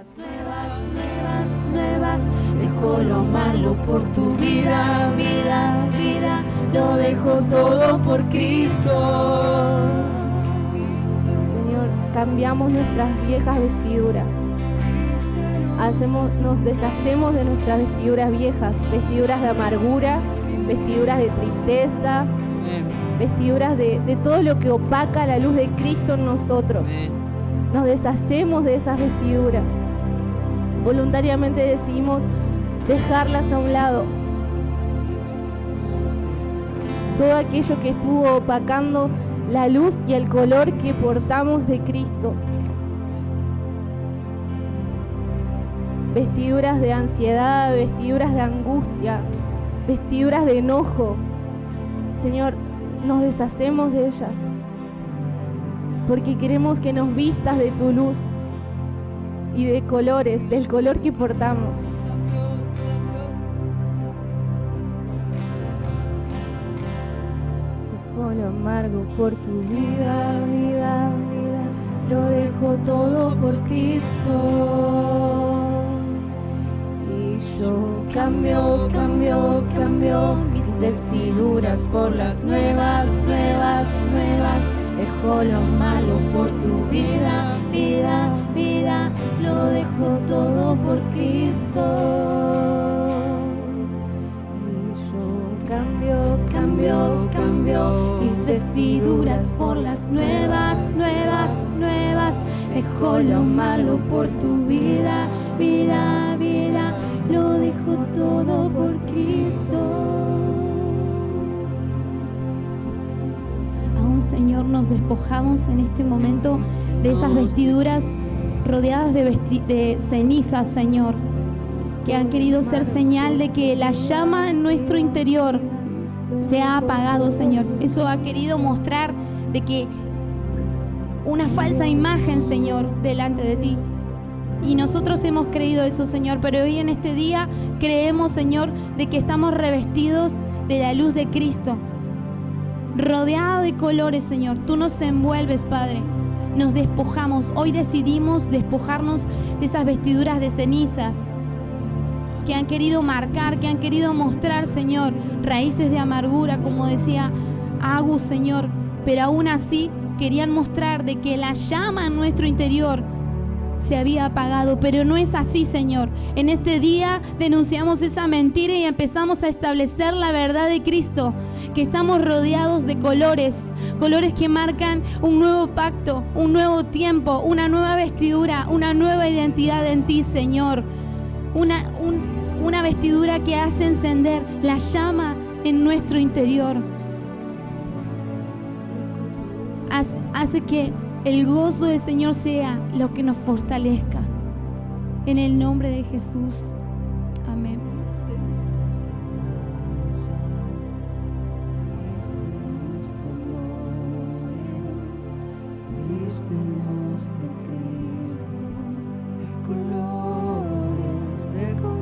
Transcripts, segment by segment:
Nuevas, nuevas, nuevas. Dejo lo malo por tu vida, vida, vida. Lo dejo todo por Cristo. Señor, cambiamos nuestras viejas vestiduras. Nos deshacemos de nuestras vestiduras viejas, vestiduras de amargura, vestiduras de tristeza, vestiduras de todo lo que opaca la luz de Cristo en nosotros. Nos deshacemos de esas vestiduras. Voluntariamente decidimos dejarlas a un lado. Todo aquello que estuvo opacando la luz y el color que portamos de Cristo. Vestiduras de ansiedad, vestiduras de angustia, vestiduras de enojo. Señor, nos deshacemos de ellas, porque queremos que nos vistas de tu luz y de colores, del color que portamos. Dejo lo amargo por tu vida, vida, vida. Lo dejo todo por Cristo. Y yo cambio, cambio, cambio mis vestiduras por las nuevas, nuevas, nuevas. Dejo lo malo por tu vida, vida, vida. Lo dejo todo por Cristo. Y yo cambio, cambio, cambio mis vestiduras por las nuevas, nuevas, nuevas. Dejo lo malo por tu vida, vida, vida. Lo dejo todo por Cristo. Señor, nos despojamos en este momento de esas vestiduras rodeadas de cenizas, Señor, que han querido ser señal de que la llama en nuestro interior se ha apagado, Señor. Eso ha querido mostrar de que una falsa imagen, Señor, delante de ti. Y nosotros hemos creído eso, Señor, pero hoy en este día creemos, Señor, de que estamos revestidos de la luz de Cristo. Rodeado de colores, Señor, tú nos envuelves, Padre. Nos despojamos. Hoy decidimos despojarnos de esas vestiduras de cenizas que han querido marcar, que han querido mostrar, Señor, raíces de amargura, como decía Agus, Señor. Pero aún así querían mostrar de que la llama en nuestro interior se había apagado, pero no es así, Señor. En este día denunciamos esa mentira y empezamos a establecer la verdad de Cristo, que estamos rodeados de colores, colores que marcan un nuevo pacto, un nuevo tiempo, una nueva vestidura, una nueva identidad en ti, Señor. Una vestidura que hace encender la llama en nuestro interior. Hace que el gozo del Señor sea lo que nos fortalezca. En el nombre de Jesús. Amén. Vístenos de Cristo, de colores, de colores.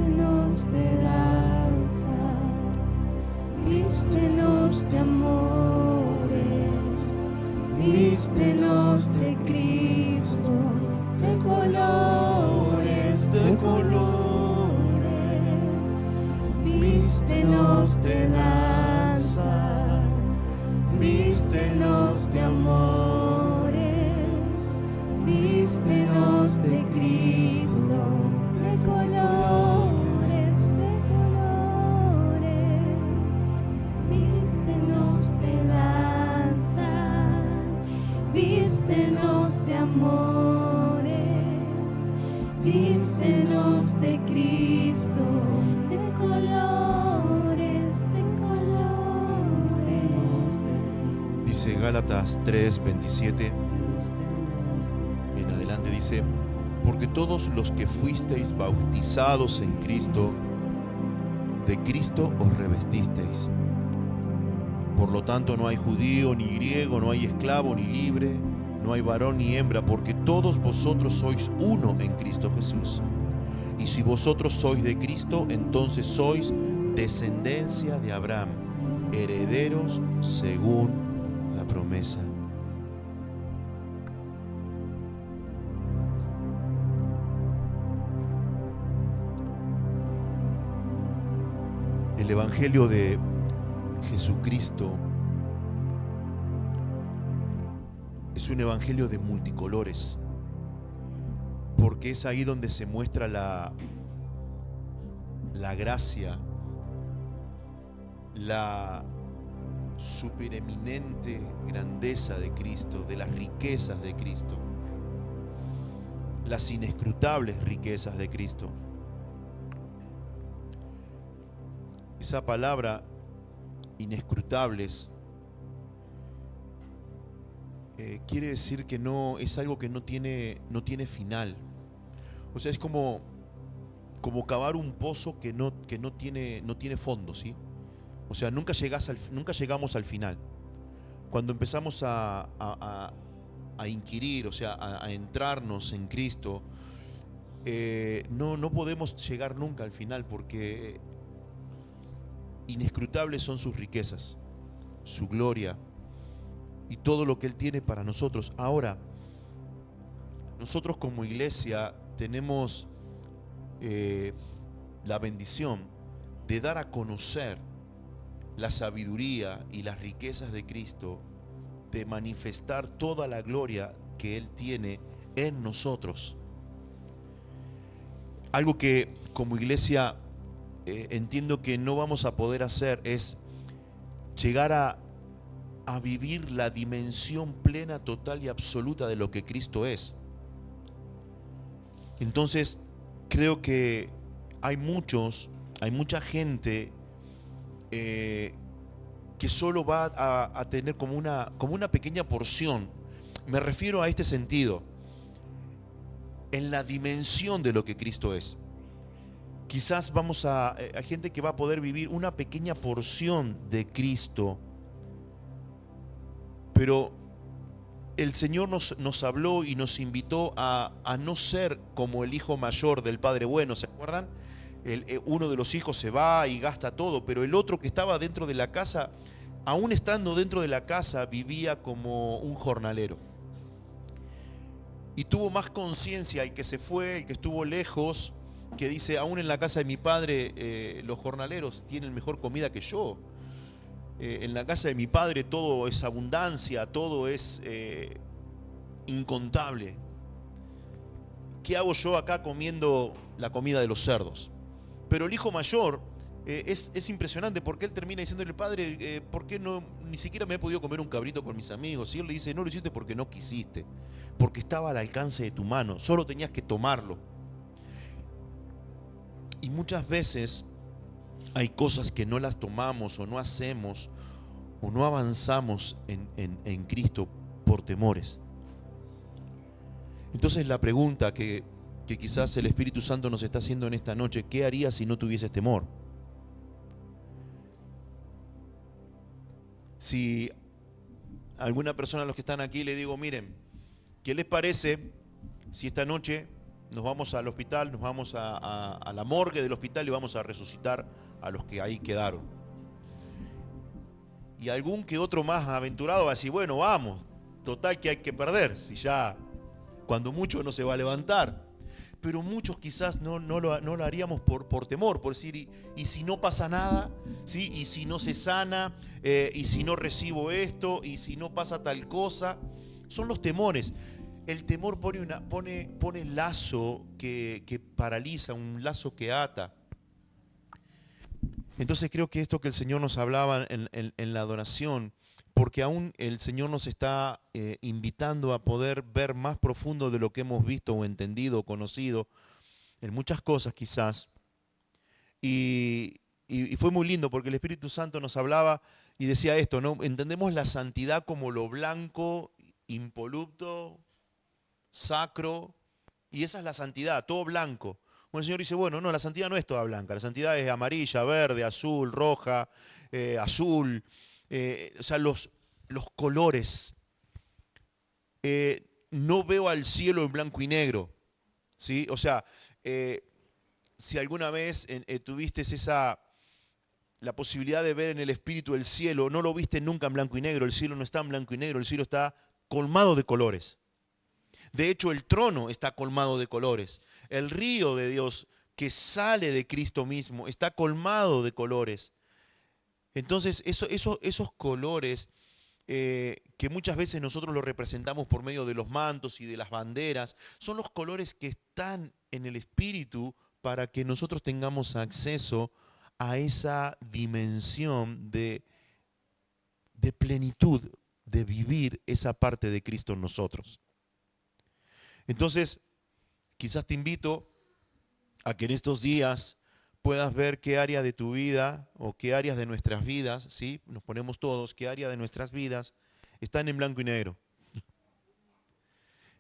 Vístenos de danzas, vístenos de amores, vístenos de Cristo, de colores, de colores. Vístenos de danza, vístenos de amores, vístenos de Cristo, de colores, de colores. Vístenos de danza, vístenos de amores, vístenos de Cristo, de colores, de colores. Dice Gálatas 3:27 en adelante, dice: porque todos los que fuisteis bautizados en Cristo, de Cristo os revestisteis. Por lo tanto, no hay judío ni griego, no hay esclavo ni libre, no hay varón ni hembra, porque todos vosotros sois uno en Cristo Jesús. Y si vosotros sois de Cristo, entonces sois descendencia de Abraham, herederos según la promesa. El Evangelio de Jesucristo es un evangelio de multicolores, porque es ahí donde se muestra la gracia, la supereminente grandeza de Cristo, de las riquezas de Cristo, las inescrutables riquezas de Cristo. Esa palabra, inescrutables, quiere decir que no es algo que no tiene final. O sea, es como cavar un pozo que no tiene fondo, ¿sí? O sea, nunca llegamos al final. Cuando empezamos a inquirir, o sea, a entrarnos en Cristo, no podemos llegar nunca al final, porque inescrutables son sus riquezas, su gloria y todo lo que Él tiene para nosotros. Ahora, nosotros como iglesia tenemos la bendición de dar a conocer la sabiduría y las riquezas de Cristo, de manifestar toda la gloria que Él tiene en nosotros. Algo que como iglesia entiendo que no vamos a poder hacer es llegar a vivir la dimensión plena, total y absoluta de lo que Cristo es. Entonces, creo que hay mucha gente que solo va a tener como una pequeña porción. Me refiero a este sentido, en la dimensión de lo que Cristo es. Quizás hay gente que va a poder vivir una pequeña porción de Cristo, pero el Señor nos habló y nos invitó a no ser como el hijo mayor del padre bueno. ¿Se acuerdan? Uno de los hijos se va y gasta todo, pero el otro que estaba dentro de la casa, aún estando dentro de la casa, vivía como un jornalero. Y tuvo más conciencia el que se fue, el que estuvo lejos, que dice: aún en la casa de mi padre los jornaleros tienen mejor comida que yo. En la casa de mi padre todo es abundancia, todo es incontable. ¿Qué hago yo acá comiendo la comida de los cerdos? Pero el hijo mayor es impresionante, porque él termina diciéndole: padre, ¿por qué ni siquiera me he podido comer un cabrito con mis amigos? Y él le dice: no lo hiciste porque no quisiste, porque estaba al alcance de tu mano, solo tenías que tomarlo. Y muchas veces hay cosas que no las tomamos o no hacemos o no avanzamos en Cristo por temores. Entonces la pregunta que quizás el Espíritu Santo nos está haciendo en esta noche: ¿qué harías si no tuvieses temor? Si a alguna persona de los que están aquí le digo: miren, ¿qué les parece si esta noche nos vamos al hospital, nos vamos a la morgue del hospital y vamos a resucitar a los que ahí quedaron? Y algún que otro más aventurado va a decir: bueno, vamos, total, que hay que perder, si ya cuando mucho no se va a levantar. Pero muchos quizás no lo haríamos por temor, por decir: ¿y si no pasa nada? ¿Sí? ¿Y si no se sana? ¿Y si no recibo esto? ¿Y si no pasa tal cosa? Son los temores. El temor pone lazo que paraliza, un lazo que ata. Entonces creo que esto que el Señor nos hablaba en la adoración, porque aún el Señor nos está invitando a poder ver más profundo de lo que hemos visto o entendido o conocido en muchas cosas quizás. Y fue muy lindo, porque el Espíritu Santo nos hablaba y decía esto, ¿no? Entendemos la santidad como lo blanco, impoluto, sacro, y esa es la santidad, todo blanco. Bueno, el Señor dice: bueno, no, la santidad no es toda blanca, la santidad es amarilla, verde, azul, roja, azul. O sea, los colores. No veo al cielo en blanco y negro, ¿sí? O sea, si alguna vez tuviste la posibilidad de ver en el espíritu el cielo, no lo viste nunca en blanco y negro. El cielo no está en blanco y negro, el cielo está colmado de colores. De hecho, el trono está colmado de colores. El río de Dios que sale de Cristo mismo, está colmado de colores. Entonces, esos colores que muchas veces nosotros los representamos por medio de los mantos y de las banderas, son los colores que están en el Espíritu para que nosotros tengamos acceso a esa dimensión de plenitud, de vivir esa parte de Cristo en nosotros. Entonces, quizás te invito a que en estos días puedas ver qué área de tu vida o qué áreas de nuestras vidas, ¿sí? Nos ponemos todos, qué área de nuestras vidas están en blanco y negro.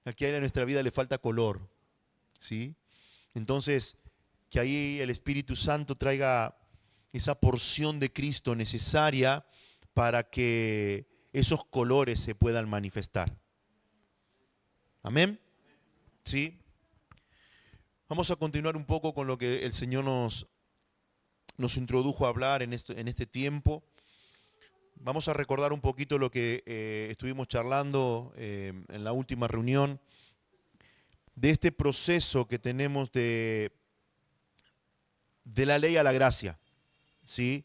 A qué área de nuestra vida le falta color, ¿sí? Entonces, que ahí el Espíritu Santo traiga esa porción de Cristo necesaria para que esos colores se puedan manifestar. ¿Amén? ¿Sí? Vamos a continuar un poco con lo que el Señor nos introdujo a hablar en este tiempo. Vamos a recordar un poquito lo que estuvimos charlando en la última reunión, de este proceso que tenemos de la ley a la gracia, ¿sí?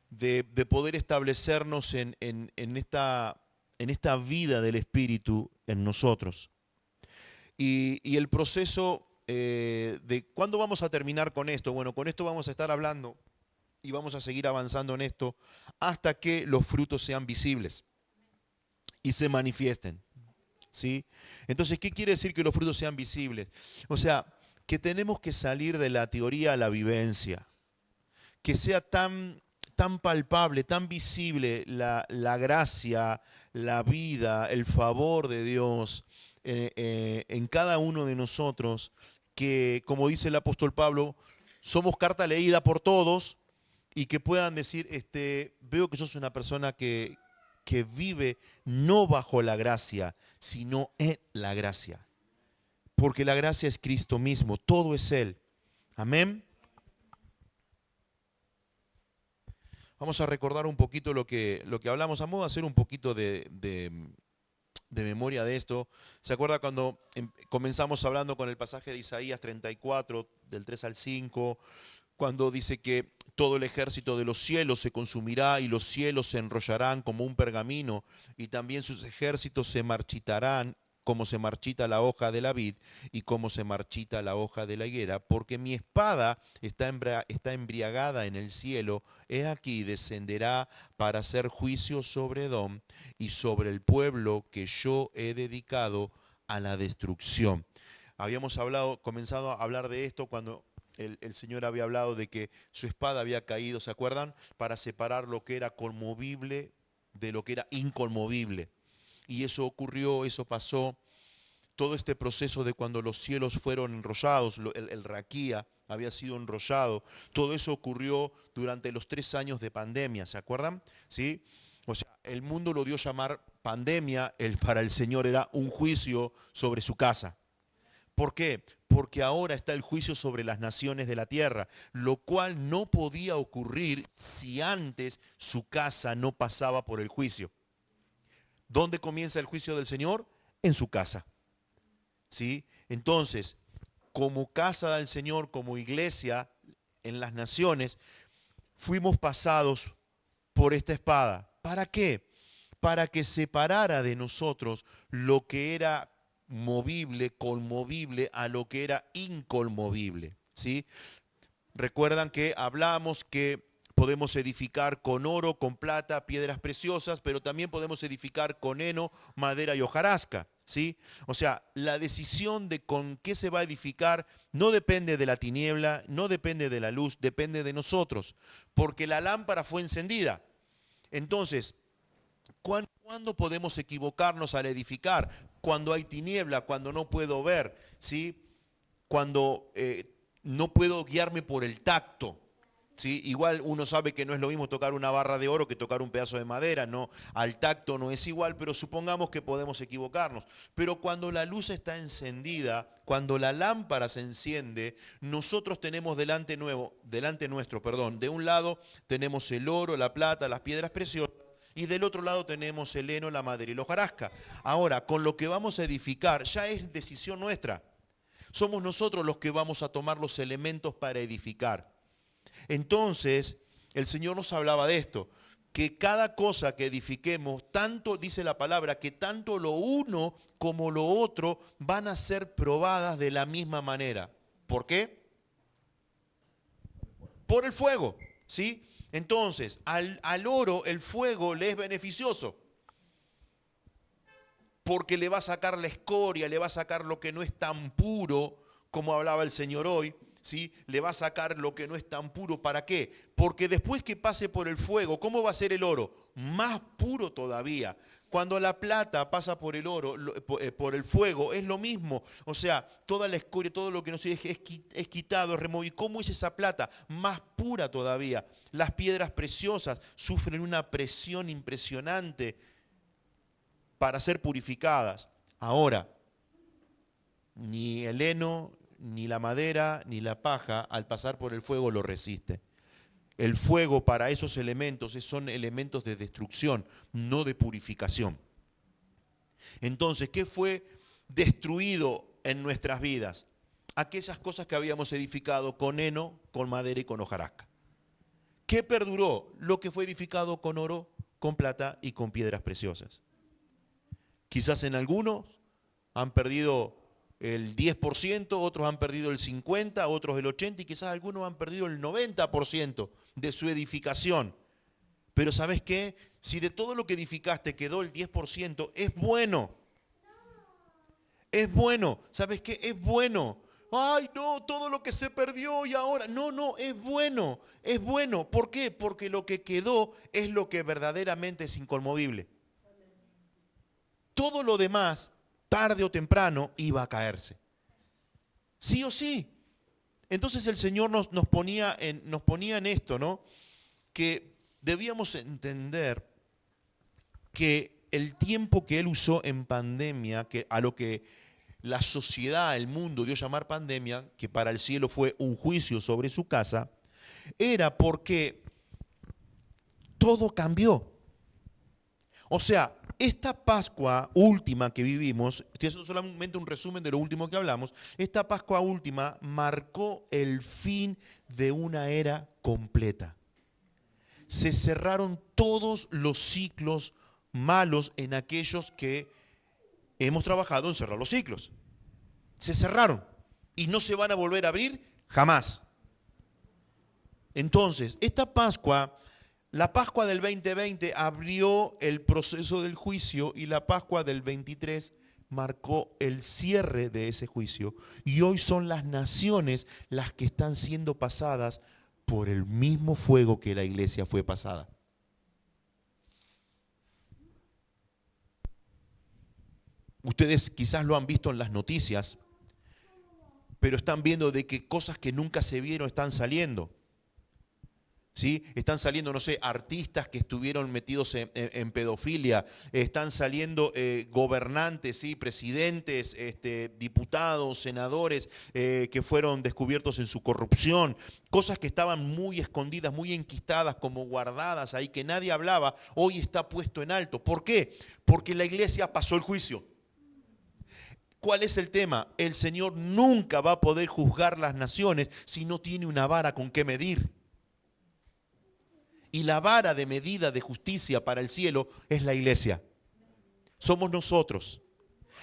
De poder establecernos en esta vida del Espíritu en nosotros. Y el proceso de cuándo vamos a terminar con esto. Bueno, con esto vamos a estar hablando y vamos a seguir avanzando en esto hasta que los frutos sean visibles y se manifiesten, ¿sí? Entonces, ¿qué quiere decir que los frutos sean visibles? O sea, que tenemos que salir de la teoría a la vivencia, que sea tan palpable, tan visible la gracia, la vida, el favor de Dios en cada uno de nosotros, que, como dice el apóstol Pablo, somos carta leída por todos y que puedan decir, veo que sos una persona que vive no bajo la gracia, sino en la gracia. Porque la gracia es Cristo mismo, todo es Él. Amén. Vamos a recordar un poquito lo que hablamos, a modo de hacer un poquito de memoria de esto. ¿Se acuerda cuando comenzamos hablando con el pasaje de Isaías 34, del 3 al 5, cuando dice que todo el ejército de los cielos se consumirá y los cielos se enrollarán como un pergamino y también sus ejércitos se marchitarán como se marchita la hoja de la vid y como se marchita la hoja de la higuera, porque mi espada está embriagada en el cielo, he aquí descenderá para hacer juicio sobre Edom y sobre el pueblo que yo he dedicado a la destrucción. Habíamos comenzado a hablar de esto cuando el Señor había hablado de que su espada había caído, ¿se acuerdan? Para separar lo que era conmovible de lo que era inconmovible. Y eso ocurrió, eso pasó, todo este proceso de cuando los cielos fueron enrollados, el raquía había sido enrollado, todo eso ocurrió durante los 3 años de pandemia, ¿se acuerdan? ¿Sí? O sea, el mundo lo dio llamar pandemia, para el Señor era un juicio sobre su casa. ¿Por qué? Porque ahora está el juicio sobre las naciones de la tierra, lo cual no podía ocurrir si antes su casa no pasaba por el juicio. ¿Dónde comienza el juicio del Señor? En su casa. ¿Sí? Entonces, como casa del Señor, como iglesia en las naciones, fuimos pasados por esta espada. ¿Para qué? Para que separara de nosotros lo que era movible, conmovible, a lo que era inconmovible. ¿Sí? Recuerdan que hablamos que podemos edificar con oro, con plata, piedras preciosas, pero también podemos edificar con heno, madera y hojarasca, ¿sí? O sea, la decisión de con qué se va a edificar no depende de la tiniebla, no depende de la luz, depende de nosotros, porque la lámpara fue encendida. Entonces, ¿cuándo podemos equivocarnos al edificar? Cuando hay tiniebla, cuando no puedo ver, ¿sí? Cuando no puedo guiarme por el tacto. ¿Sí? Igual uno sabe que no es lo mismo tocar una barra de oro que tocar un pedazo de madera, no, al tacto no es igual, pero supongamos que podemos equivocarnos. Pero cuando la luz está encendida, cuando la lámpara se enciende, nosotros tenemos delante nuestro, de un lado tenemos el oro, la plata, las piedras preciosas, y del otro lado tenemos el heno, la madera y la hojarasca. Ahora, con lo que vamos a edificar ya es decisión nuestra. O Somos nosotros los que vamos a tomar los elementos para edificar. Entonces, el Señor nos hablaba de esto, que cada cosa que edifiquemos, tanto, dice la palabra, que tanto lo uno como lo otro van a ser probadas de la misma manera. ¿Por qué? Por el fuego, ¿sí? Entonces, al oro el fuego le es beneficioso, porque le va a sacar la escoria, le va a sacar lo que no es tan puro, como hablaba el Señor hoy, ¿sí? Le va a sacar lo que no es tan puro. ¿Para qué? Porque después que pase por el fuego, ¿cómo va a ser el oro? Más puro todavía. Cuando la plata pasa por el oro, por el fuego, es lo mismo. O sea, toda la escoria, todo lo que no se deje es quitado, es removido. ¿Cómo es esa plata? Más pura todavía. Las piedras preciosas sufren una presión impresionante para ser purificadas. Ahora, ni el heno, ni la madera, ni la paja, al pasar por el fuego lo resiste. El fuego para esos elementos son elementos de destrucción, no de purificación. Entonces, ¿qué fue destruido en nuestras vidas? Aquellas cosas que habíamos edificado con heno, con madera y con hojarasca. ¿Qué perduró? Lo que fue edificado con oro, con plata y con piedras preciosas. Quizás en algunos han perdido el 10%, otros han perdido el 50%, otros el 80% y quizás algunos han perdido el 90% de su edificación. Pero ¿sabes qué? Si de todo lo que edificaste quedó el 10%, es bueno. Es bueno. ¿Sabes qué? Es bueno. Ay, no, todo lo que se perdió y ahora. No, es bueno. Es bueno. ¿Por qué? Porque lo que quedó es lo que verdaderamente es inconmovible. Todo lo demás, tarde o temprano, iba a caerse. Sí o sí. Entonces el Señor nos ponía en esto, ¿no? Que debíamos entender que el tiempo que Él usó en pandemia, que a lo que la sociedad, el mundo dio a llamar pandemia, que para el cielo fue un juicio sobre su casa, era porque todo cambió. O sea, esta Pascua última que vivimos, estoy haciendo solamente un resumen de lo último que hablamos, esta Pascua última marcó el fin de una era completa. Se cerraron todos los ciclos malos en aquellos que hemos trabajado en cerrar los ciclos. Se cerraron y no se van a volver a abrir jamás. Entonces, esta Pascua, la Pascua del 2020 abrió el proceso del juicio y la Pascua del 23 marcó el cierre de ese juicio. Y hoy son las naciones las que están siendo pasadas por el mismo fuego que la iglesia fue pasada. Ustedes quizás lo han visto en las noticias, pero están viendo de que cosas que nunca se vieron están saliendo. ¿Sí? Están saliendo, no sé, artistas que estuvieron metidos en pedofilia, están saliendo gobernantes, ¿sí? Presidentes, diputados, senadores que fueron descubiertos en su corrupción, cosas que estaban muy escondidas, muy enquistadas, como guardadas ahí, que nadie hablaba, hoy está puesto en alto. ¿Por qué? Porque la iglesia pasó el juicio. ¿Cuál es el tema? El Señor nunca va a poder juzgar las naciones si no tiene una vara con qué medir. Y la vara de medida de justicia para el cielo es la iglesia. Somos nosotros.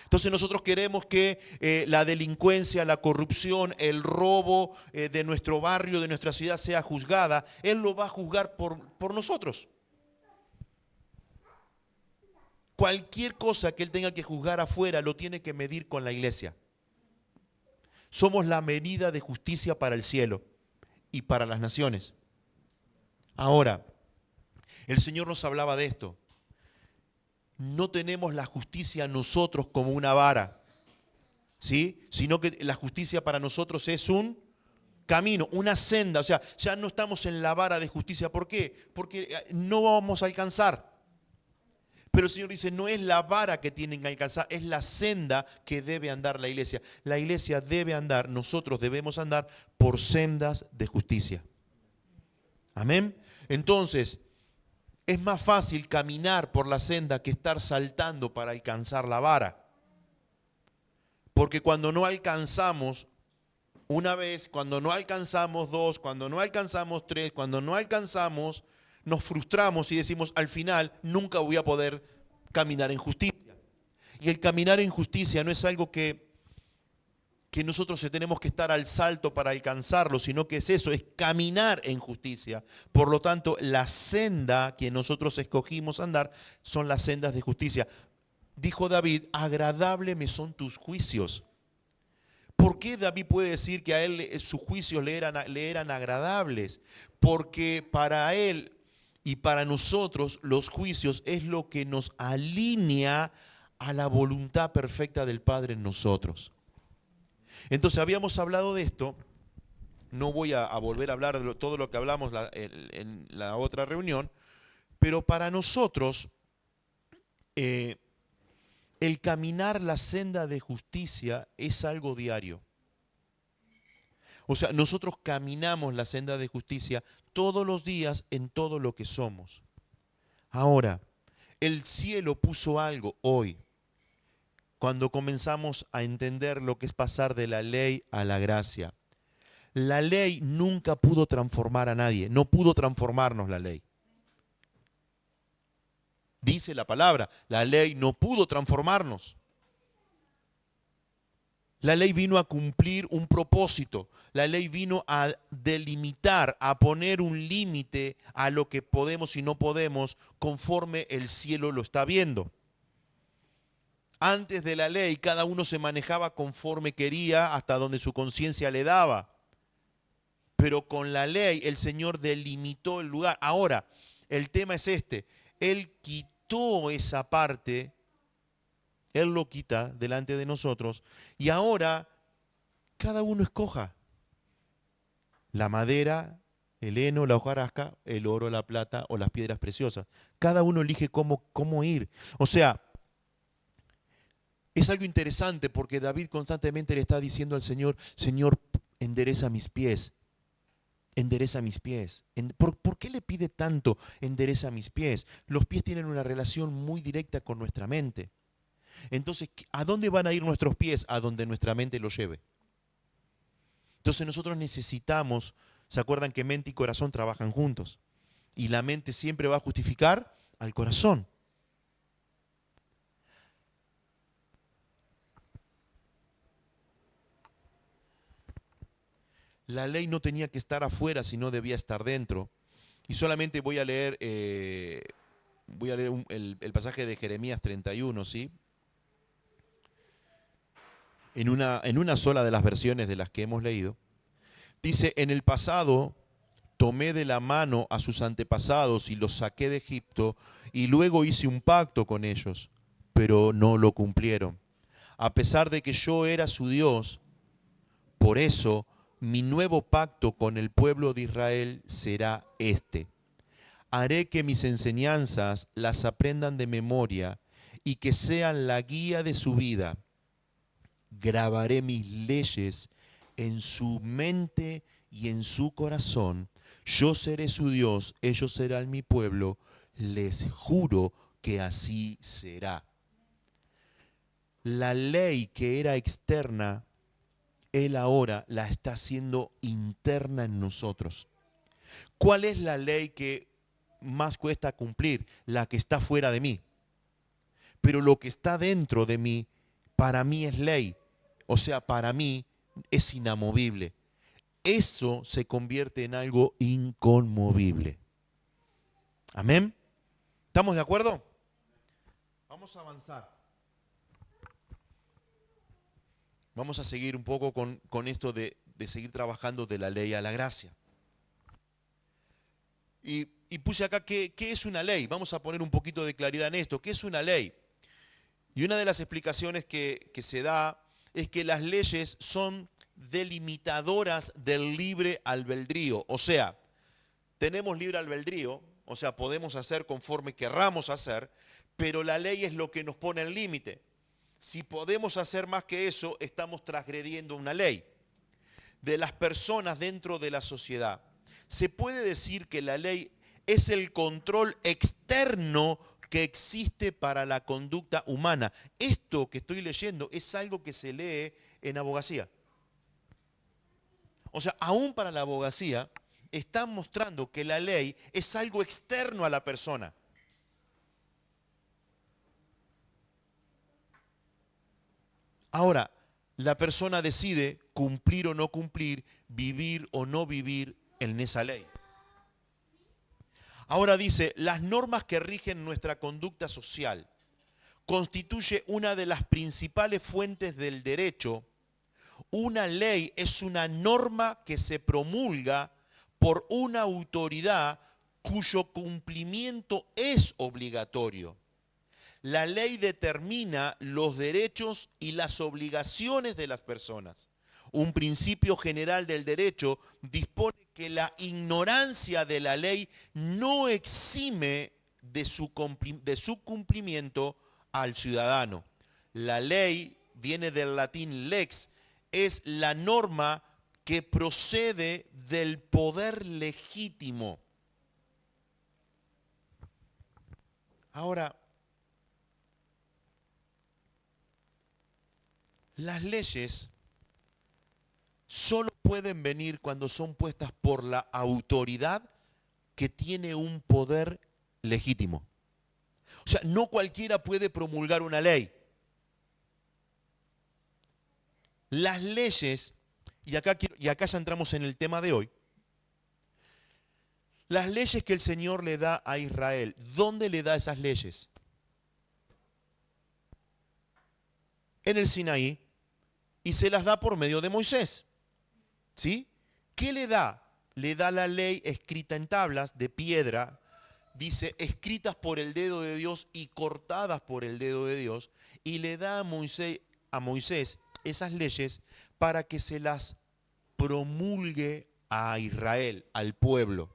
Entonces nosotros queremos que la delincuencia, la corrupción, el robo de nuestro barrio, de nuestra ciudad sea juzgada. Él lo va a juzgar por nosotros. Cualquier cosa que Él tenga que juzgar afuera lo tiene que medir con la iglesia. Somos la medida de justicia para el cielo y para las naciones. Ahora, el Señor nos hablaba de esto. No tenemos la justicia nosotros como una vara, ¿sí? Sino que la justicia para nosotros es un camino, una senda. O sea, ya no estamos en la vara de justicia. ¿Por qué? Porque no vamos a alcanzar. Pero el Señor dice, no es la vara que tienen que alcanzar, es la senda que debe andar la iglesia. La iglesia debe andar, nosotros debemos andar por sendas de justicia. Amén. Entonces, es más fácil caminar por la senda que estar saltando para alcanzar la vara. Porque cuando no alcanzamos una vez, cuando no alcanzamos dos, cuando no alcanzamos tres, cuando no alcanzamos, nos frustramos y decimos, al final nunca voy a poder caminar en justicia. Y el caminar en justicia no es algo que nosotros tenemos que estar al salto para alcanzarlo, sino que es eso, es caminar en justicia. Por lo tanto, la senda que nosotros escogimos andar son las sendas de justicia. Dijo David, agradable me son tus juicios. ¿Por qué David puede decir que a él sus juicios le eran agradables? Porque para él y para nosotros los juicios es lo que nos alinea a la voluntad perfecta del Padre en nosotros. Entonces habíamos hablado de esto, no voy a volver a hablar de todo lo que hablamos en la otra reunión, pero para nosotros el caminar la senda de justicia es algo diario. O sea, nosotros caminamos la senda de justicia todos los días en todo lo que somos. Ahora, el cielo puso algo hoy, cuando comenzamos a entender lo que es pasar de la ley a la gracia. La ley nunca pudo transformar a nadie, no pudo transformarnos la ley. Dice la palabra, la ley no pudo transformarnos. La ley vino a cumplir un propósito. La ley vino a delimitar, a poner un límite a lo que podemos y no podemos conforme el cielo lo está viendo. Antes de la ley, cada uno se manejaba conforme quería, hasta donde su conciencia le daba. Pero con la ley, el Señor delimitó el lugar. Ahora, el tema es este. Él quitó esa parte, Él lo quita delante de nosotros, y ahora cada uno escoja la madera, el heno, la hojarasca, el oro, la plata o las piedras preciosas. Cada uno elige cómo ir. O sea, es algo interesante porque David constantemente le está diciendo al Señor, Señor, endereza mis pies. Endereza mis pies. ¿Por qué le pide tanto endereza mis pies? Los pies tienen una relación muy directa con nuestra mente. Entonces, ¿a dónde van a ir nuestros pies? A donde nuestra mente los lleve. Entonces nosotros necesitamos, ¿se acuerdan que mente y corazón trabajan juntos? Y la mente siempre va a justificar al corazón. La ley no tenía que estar afuera, sino debía estar dentro. Y solamente voy a leer el pasaje de Jeremías 31, ¿sí? En una sola de las versiones de las que hemos leído. Dice, en el pasado tomé de la mano a sus antepasados y los saqué de Egipto, y luego hice un pacto con ellos, pero no lo cumplieron. A pesar de que yo era su Dios, por eso mi nuevo pacto con el pueblo de Israel será este. Haré que mis enseñanzas las aprendan de memoria y que sean la guía de su vida. Grabaré mis leyes en su mente y en su corazón. Yo seré su Dios, ellos serán mi pueblo. Les juro que así será. La ley que era externa, Él ahora la está haciendo interna en nosotros. ¿Cuál es la ley que más cuesta cumplir? La que está fuera de mí. Pero lo que está dentro de mí, para mí es ley. O sea, para mí es inamovible. Eso se convierte en algo inconmovible. ¿Amén? ¿Estamos de acuerdo? Vamos a avanzar. Vamos a seguir un poco con esto de seguir trabajando de la ley a la gracia. Y puse acá ¿qué es una ley? Vamos a poner un poquito de claridad en esto. ¿Qué es una ley? Y una de las explicaciones que se da es que las leyes son delimitadoras del libre albedrío. O sea, tenemos libre albedrío, o sea, podemos hacer conforme querramos hacer, pero la ley es lo que nos pone el límite. Si podemos hacer más que eso, estamos transgrediendo una ley. De las personas dentro de la sociedad, se puede decir que la ley es el control externo que existe para la conducta humana. Esto que estoy leyendo es algo que se lee en abogacía. O sea, aún para la abogacía están mostrando que la ley es algo externo a la persona. Ahora, la persona decide cumplir o no cumplir, vivir o no vivir en esa ley. Ahora dice, las normas que rigen nuestra conducta social constituye una de las principales fuentes del derecho. Una ley es una norma que se promulga por una autoridad cuyo cumplimiento es obligatorio. La ley determina los derechos y las obligaciones de las personas. Un principio general del derecho dispone que la ignorancia de la ley no exime de su cumplimiento al ciudadano. La ley viene del latín lex, es la norma que procede del poder legítimo. Ahora, las leyes solo pueden venir cuando son puestas por la autoridad que tiene un poder legítimo. O sea, no cualquiera puede promulgar una ley. Las leyes, y acá ya entramos en el tema de hoy, las leyes que el Señor le da a Israel, ¿dónde le da esas leyes? En el Sinaí, y se las da por medio de Moisés. ¿Sí? ¿Qué le da? Le da la ley escrita en tablas de piedra, dice, escritas por el dedo de Dios y cortadas por el dedo de Dios, y le da a Moisés esas leyes para que se las promulgue a Israel, al pueblo.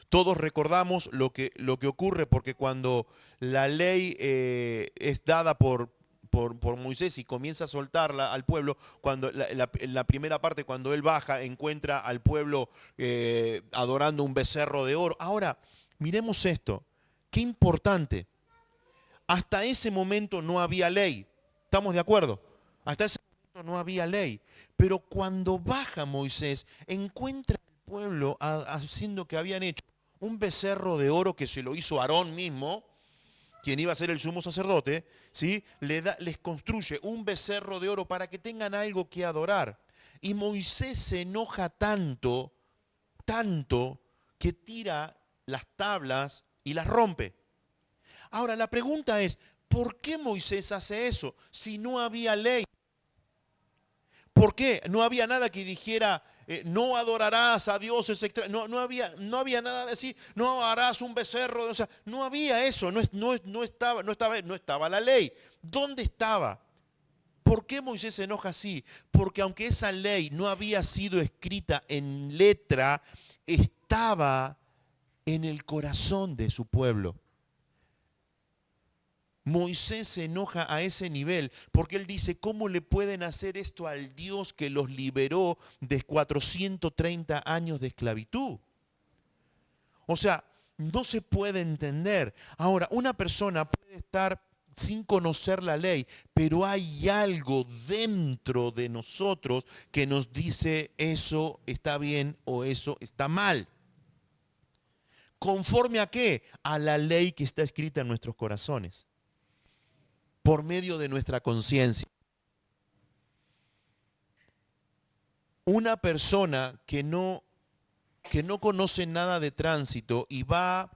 Todos recordamos lo que ocurre, porque cuando la ley es dada por Moisés y comienza a soltarla al pueblo, cuando la primera parte, cuando él baja, encuentra al pueblo adorando un becerro de oro. Ahora, miremos esto, qué importante. Hasta ese momento no había ley, ¿estamos de acuerdo? Hasta ese momento no había ley, pero cuando baja Moisés, encuentra al pueblo haciendo que habían hecho un becerro de oro que se lo hizo Aarón mismo, quien iba a ser el sumo sacerdote, ¿sí? Les construye un becerro de oro para que tengan algo que adorar. Y Moisés se enoja tanto, que tira las tablas y las rompe. Ahora, la pregunta es, ¿por qué Moisés hace eso si no había ley? ¿Por qué? No había nada que dijera, no adorarás a dioses extraños. No había nada de así, no harás un becerro. O sea, no había eso, no estaba la ley. ¿Dónde estaba? ¿Por qué Moisés se enoja así? Porque aunque esa ley no había sido escrita en letra, estaba en el corazón de su pueblo. Moisés se enoja a ese nivel porque él dice, ¿cómo le pueden hacer esto al Dios que los liberó de 430 años de esclavitud? O sea, no se puede entender. Ahora, una persona puede estar sin conocer la ley, pero hay algo dentro de nosotros que nos dice eso está bien o eso está mal. ¿Conforme a qué? A la ley que está escrita en nuestros corazones, por medio de nuestra conciencia. Una persona que no conoce nada de tránsito y va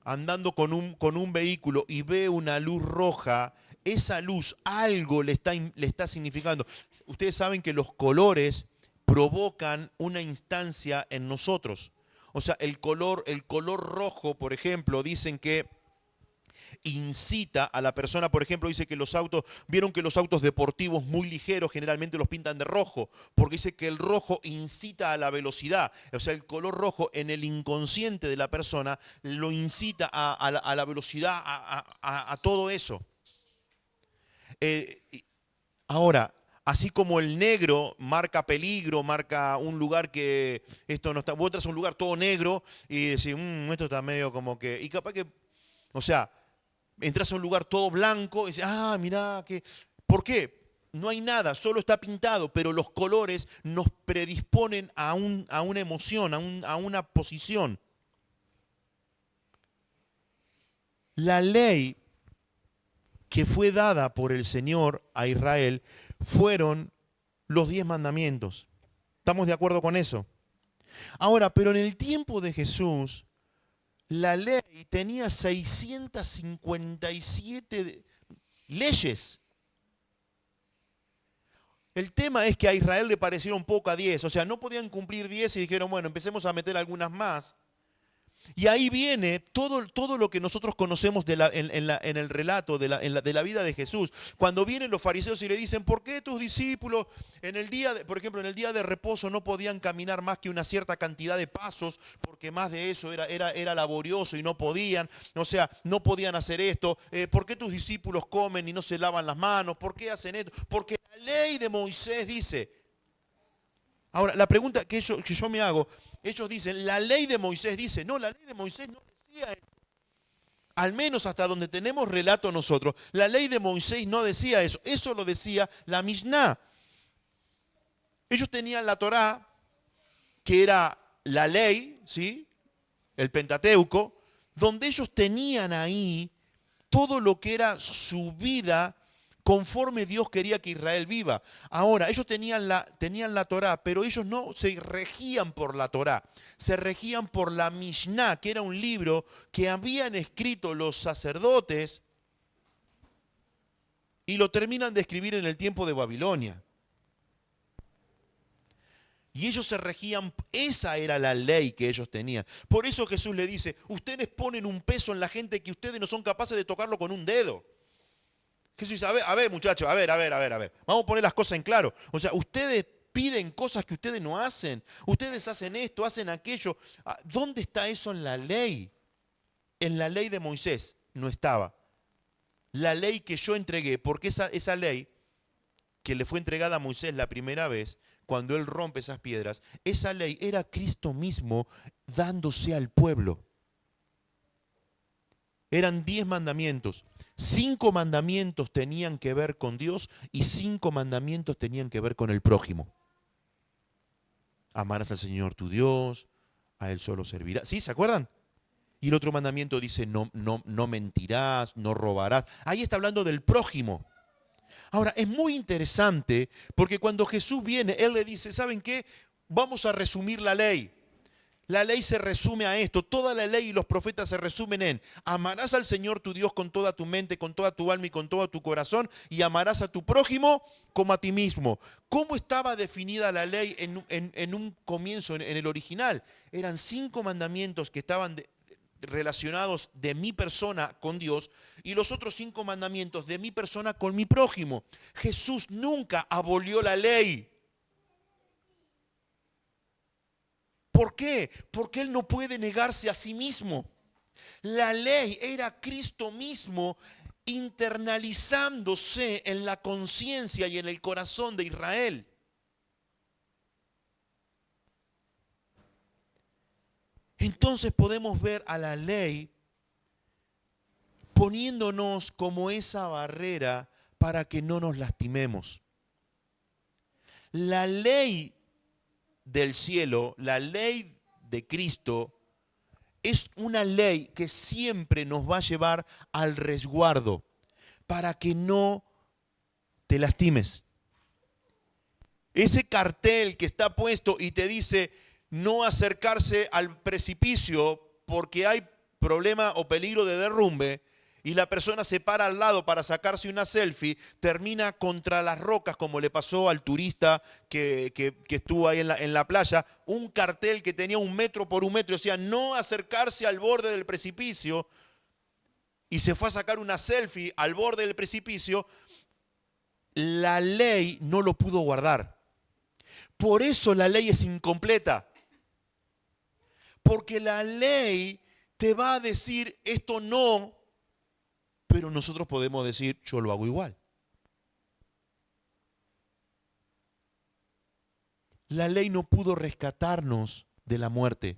andando con un vehículo y ve una luz roja, esa luz algo le está significando. Ustedes saben que los colores provocan una instancia en nosotros. O sea, el color rojo, por ejemplo, dicen que incita a la persona, por ejemplo, dice que vieron que los autos deportivos muy ligeros generalmente los pintan de rojo, porque dice que el rojo incita a la velocidad. O sea, el color rojo en el inconsciente de la persona lo incita a la velocidad, a todo eso. Ahora, así como el negro marca peligro, marca un lugar que esto no está, vos entras a un lugar todo negro y decís, esto está medio como que, y capaz que O sea, entras a un lugar todo blanco y dices, mirá, ¿por qué? No hay nada, solo está pintado, pero los colores nos predisponen a una emoción, a una posición. La ley que fue dada por el Señor a Israel fueron los 10 mandamientos. ¿Estamos de acuerdo con eso? Ahora, pero en el tiempo de Jesús, la ley tenía 657 leyes. El tema es que a Israel le parecieron poco a 10, o sea, no podían cumplir 10 y dijeron, bueno, empecemos a meter algunas más. Y ahí viene todo lo que nosotros conocemos en el relato de la vida de Jesús. Cuando vienen los fariseos y le dicen, ¿por qué tus discípulos por ejemplo, en el día de reposo no podían caminar más que una cierta cantidad de pasos, porque más de eso era laborioso y no podían, o sea, no podían hacer esto? ¿Por qué tus discípulos comen y no se lavan las manos? ¿Por qué hacen esto? Porque la ley de Moisés dice. Ahora, la pregunta que yo me hago, ellos dicen, la ley de Moisés dice. No, la ley de Moisés no decía eso. Al menos hasta donde tenemos relato nosotros, la ley de Moisés no decía eso. Eso lo decía la Mishnah. Ellos tenían la Torá, que era la ley, ¿sí? El Pentateuco, donde ellos tenían ahí todo lo que era su vida conforme Dios quería que Israel viva. Ahora, ellos tenían la Torá, pero ellos no se regían por la Torá, se regían por la Mishnah, que era un libro que habían escrito los sacerdotes y lo terminan de escribir en el tiempo de Babilonia. Y ellos se regían, esa era la ley que ellos tenían. Por eso Jesús le dice, ustedes ponen un peso en la gente que ustedes no son capaces de tocarlo con un dedo. Jesús dice, a ver muchachos, a ver. Vamos a poner las cosas en claro. O sea, ustedes piden cosas que ustedes no hacen. Ustedes hacen esto, hacen aquello. ¿Dónde está eso en la ley? En la ley de Moisés no estaba. La ley que yo entregué, porque esa ley que le fue entregada a Moisés la primera vez, cuando él rompe esas piedras, esa ley era Cristo mismo dándose al pueblo. Eran 10 mandamientos. 5 mandamientos tenían que ver con Dios y 5 mandamientos tenían que ver con el prójimo. Amarás al Señor tu Dios, a Él solo servirás. ¿Sí? ¿Se acuerdan? Y el otro mandamiento dice, no mentirás, no robarás. Ahí está hablando del prójimo. Ahora, es muy interesante porque cuando Jesús viene, Él le dice, ¿saben qué? Vamos a resumir la ley. La ley se resume a esto, toda la ley y los profetas se resumen en amarás al Señor tu Dios con toda tu mente, con toda tu alma y con todo tu corazón y amarás a tu prójimo como a ti mismo. ¿Cómo estaba definida la ley en un comienzo, en el original? Eran 5 mandamientos que estaban relacionados de mi persona con Dios y los otros 5 mandamientos de mi persona con mi prójimo. Jesús nunca abolió la ley. ¿Por qué? Porque Él no puede negarse a sí mismo. La ley era Cristo mismo internalizándose en la conciencia y en el corazón de Israel. Entonces podemos ver a la ley poniéndonos como esa barrera para que no nos lastimemos. La ley del cielo, la ley de Cristo, es una ley que siempre nos va a llevar al resguardo para que no te lastimes. Ese cartel que está puesto y te dice no acercarse al precipicio porque hay problema o peligro de derrumbe, y la persona se para al lado para sacarse una selfie, termina contra las rocas, como le pasó al turista que estuvo ahí en la playa, un cartel que tenía 1 metro por 1 metro, decía no acercarse al borde del precipicio, y se fue a sacar una selfie al borde del precipicio. La ley no lo pudo guardar. Por eso la ley es incompleta. Porque la ley te va a decir esto no, pero nosotros podemos decir yo lo hago igual. La ley no pudo rescatarnos de la muerte.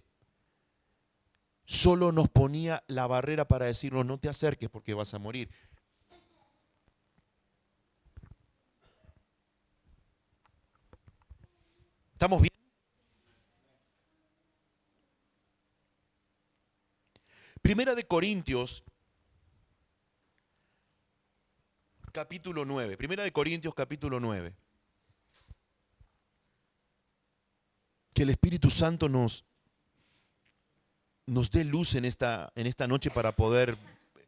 solo nos ponía la barrera para decirnos no te acerques porque vas a morir. ¿Estamos bien? Primera de Corintios, capítulo 9. Primera de Corintios, capítulo 9. Que el Espíritu Santo nos dé luz en esta noche para poder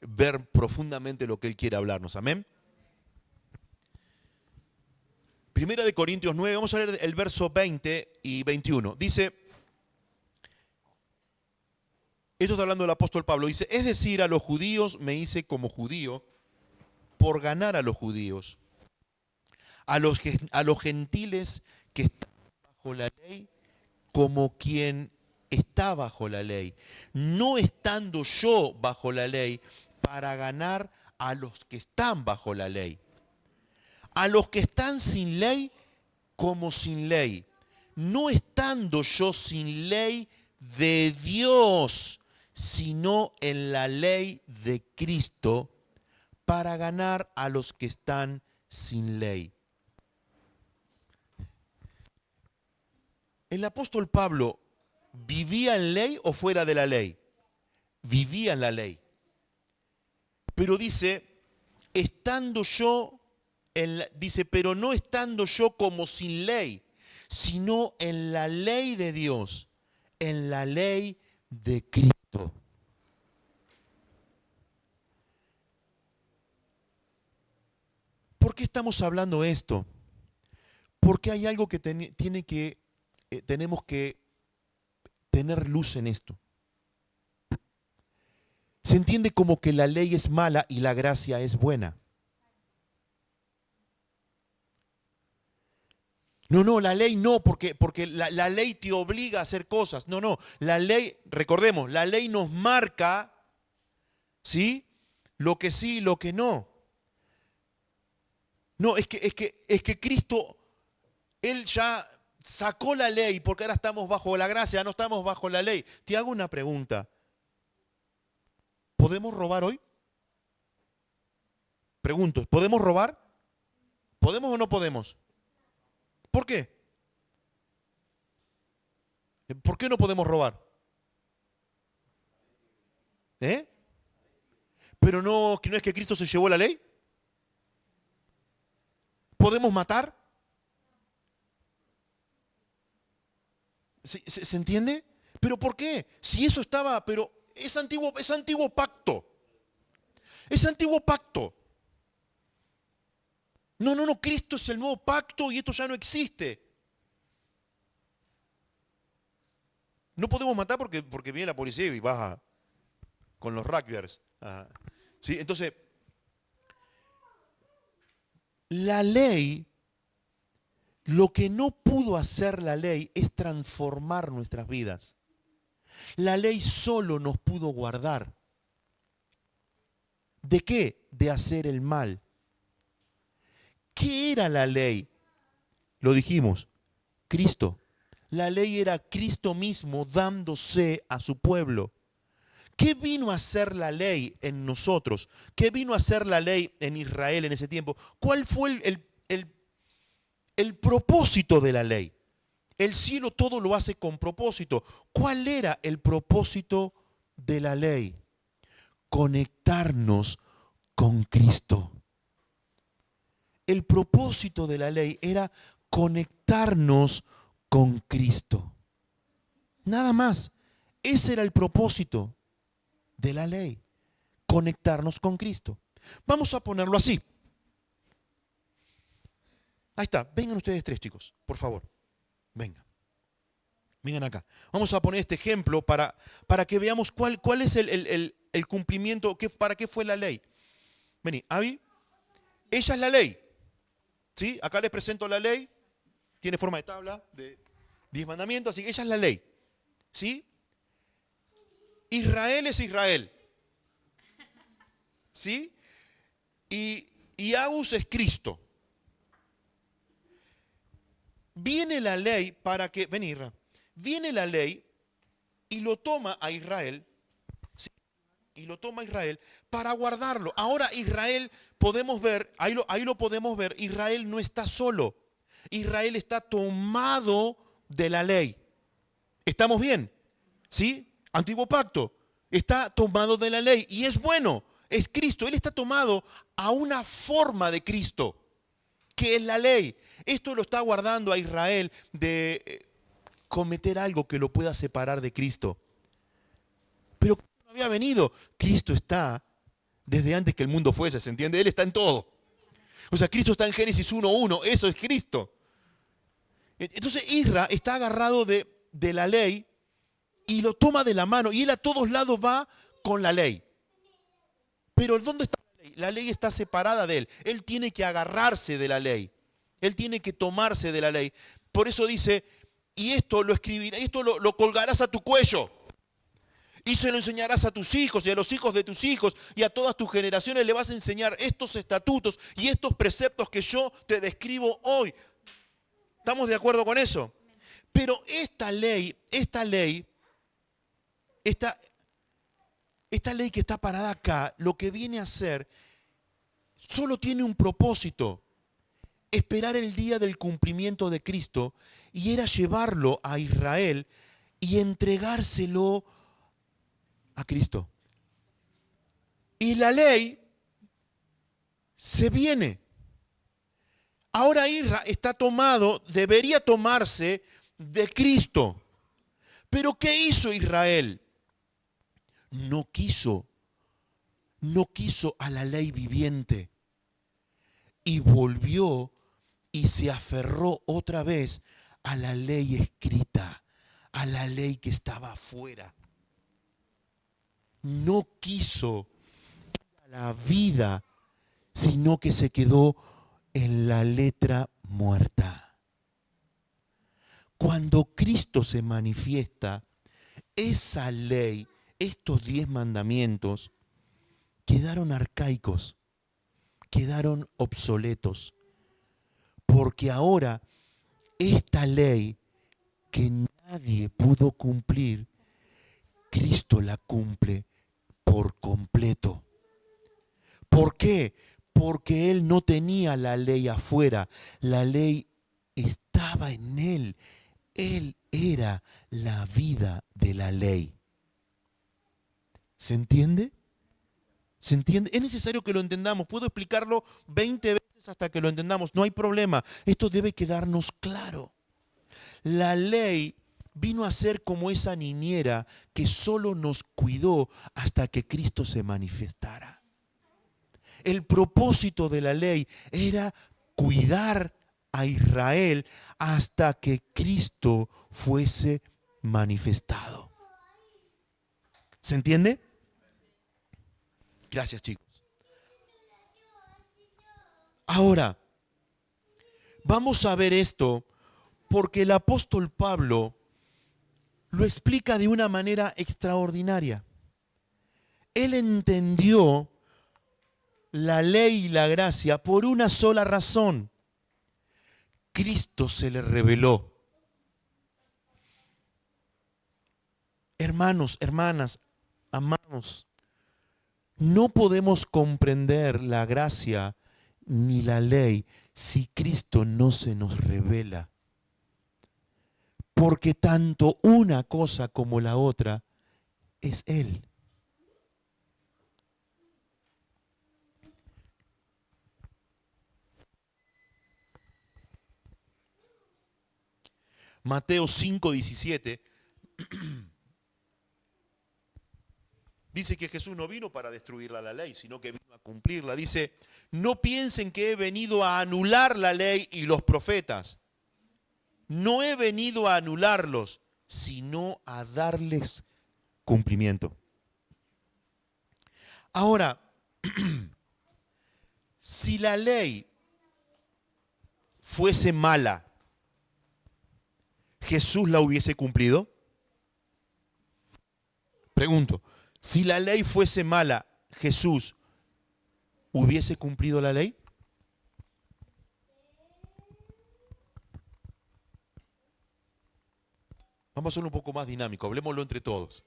ver profundamente lo que Él quiere hablarnos. Amén. Primera de Corintios 9, vamos a leer el verso 20 y 21. Dice, esto está hablando el apóstol Pablo, dice, es decir, a los judíos me hice como judío por ganar a los judíos. A los gentiles que están bajo la ley, como quien está bajo la ley, no estando yo bajo la ley, para ganar a los que están bajo la ley. A los que están sin ley, como sin ley, no estando yo sin ley de Dios, sino en la ley de Cristo, para ganar a los que están sin ley. ¿El apóstol Pablo vivía en ley o fuera de la ley? Vivía en la ley. Pero dice, estando yo, dice, pero no estando yo como sin ley, sino en la ley de Dios, en la ley de Cristo. ¿Por qué estamos hablando esto? Porque hay algo que tenemos que tener luz en esto. Se entiende como que la ley es mala y la gracia es buena. No, la ley no, porque la ley te obliga a hacer cosas. No, la ley, recordemos, la ley nos marca, ¿sí? Lo que sí y lo que no. No, es que Cristo, Él ya sacó la ley porque ahora estamos bajo la gracia, ya no estamos bajo la ley. Te hago una pregunta. ¿Podemos robar hoy? Pregunto, ¿podemos robar? ¿Podemos o no podemos? ¿Por qué? ¿Por qué no podemos robar? Pero no es que Cristo se llevó la ley. ¿Podemos matar? ¿Se entiende? ¿Pero por qué? Si eso estaba, pero es antiguo pacto. Es antiguo pacto. No, Cristo es el nuevo pacto y esto ya no existe. No podemos matar porque viene la policía y baja con los rugbyers. ¿Sí? Entonces, la ley, lo que no pudo hacer la ley es transformar nuestras vidas. La ley solo nos pudo guardar. ¿De qué? De hacer el mal. ¿Qué era la ley? Lo dijimos, Cristo. La ley era Cristo mismo dándose a su pueblo. ¿Qué vino a hacer la ley en nosotros? ¿Qué vino a hacer la ley en Israel en ese tiempo? ¿Cuál fue el propósito de la ley? El cielo todo lo hace con propósito. ¿Cuál era el propósito de la ley? Conectarnos con Cristo. El propósito de la ley era conectarnos con Cristo. Nada más. Ese era el propósito de la ley. Conectarnos con Cristo. Vamos a ponerlo así. Ahí está. Vengan ustedes tres, chicos, por favor. Vengan. Vengan acá. Vamos a poner este ejemplo para que veamos cuál es el cumplimiento, para qué fue la ley. Vení, Abby. Ella es la ley. ¿Sí? Acá les presento la ley. Tiene forma de tabla de 10 mandamientos, así que ella es la ley. ¿Sí? Israel es Israel. ¿Sí? Y Agus es Cristo. Viene la ley para que, viene la ley y lo toma a Israel y lo toma Israel para guardarlo. Ahora Israel, podemos ver, ahí lo podemos ver, Israel no está solo. Israel está tomado de la ley. ¿Estamos bien? ¿Sí? Antiguo pacto. Está tomado de la ley y es bueno, es Cristo. Él está tomado a una forma de Cristo, que es la ley. Esto lo está guardando a Israel de cometer algo que lo pueda separar de Cristo. Pero no había venido. Cristo está desde antes que el mundo fuese, ¿se entiende? Él está en todo. O sea, Cristo está en Génesis 1:1, eso es Cristo. Entonces Israel está agarrado de la ley y lo toma de la mano y él a todos lados va con la ley. Pero ¿dónde está la ley? La ley está separada de él. Él tiene que agarrarse de la ley. Él tiene que tomarse de la ley. Por eso dice, y esto lo escribirás, esto lo colgarás a tu cuello. Y se lo enseñarás a tus hijos y a los hijos de tus hijos y a todas tus generaciones le vas a enseñar estos estatutos y estos preceptos que yo te describo hoy. ¿Estamos de acuerdo con eso? Pero esta ley que está parada acá, lo que viene a hacer, solo tiene un propósito: esperar el día del cumplimiento de Cristo, y era llevarlo a Israel y entregárselo a Cristo. Y la ley se viene. Ahora Israel está tomado, debería tomarse de Cristo. Pero ¿qué hizo Israel? No quiso a la ley viviente y volvió y se aferró otra vez a la ley escrita, a la ley que estaba afuera. No quiso a la vida, sino que se quedó en la letra muerta. Cuando Cristo se manifiesta, esa ley, estos 10 mandamientos, quedaron arcaicos, quedaron obsoletos, porque ahora esta ley que nadie pudo cumplir, Cristo la cumple por completo. ¿Por qué? Porque Él no tenía la ley afuera, la ley estaba en Él. Él era la vida de la ley. ¿Se entiende? ¿Se entiende? Es necesario que lo entendamos. Puedo explicarlo 20 veces hasta que lo entendamos. No hay problema. Esto debe quedarnos claro. La ley vino a ser como esa niñera que solo nos cuidó hasta que Cristo se manifestara. El propósito de la ley era cuidar a Israel hasta que Cristo fuese manifestado. ¿Se entiende? Gracias, chicos. Ahora, vamos a ver esto porque el apóstol Pablo lo explica de una manera extraordinaria. Él entendió la ley y la gracia por una sola razón. Cristo se le reveló. Hermanos, hermanas, amados, no podemos comprender la gracia ni la ley si Cristo no se nos revela. Porque tanto una cosa como la otra es Él. Mateo 5:17 dice que Jesús no vino para destruir la ley, sino que vino a cumplirla. Dice, no piensen que he venido a anular la ley y los profetas. No he venido a anularlos, sino a darles cumplimiento. Ahora, si la ley fuese mala, ¿Jesús la hubiese cumplido? Pregunto, si la ley fuese mala, ¿Jesús hubiese cumplido la ley? Vamos a ser un poco más dinámico, hablemoslo entre todos.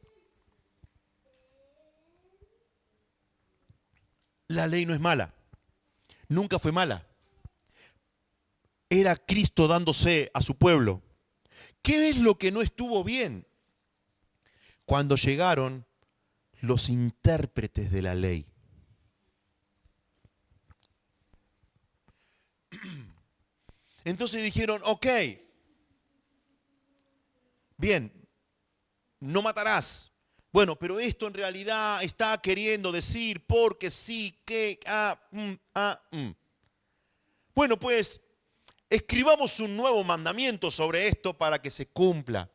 La ley no es mala. Nunca fue mala. Era Cristo dándose a su pueblo. ¿Qué es lo que no estuvo bien? Cuando llegaron los intérpretes de la ley. Entonces dijeron, ok, bien, no matarás. Bueno, pero esto en realidad está queriendo decir porque sí, que, Bueno, pues escribamos un nuevo mandamiento sobre esto para que se cumpla.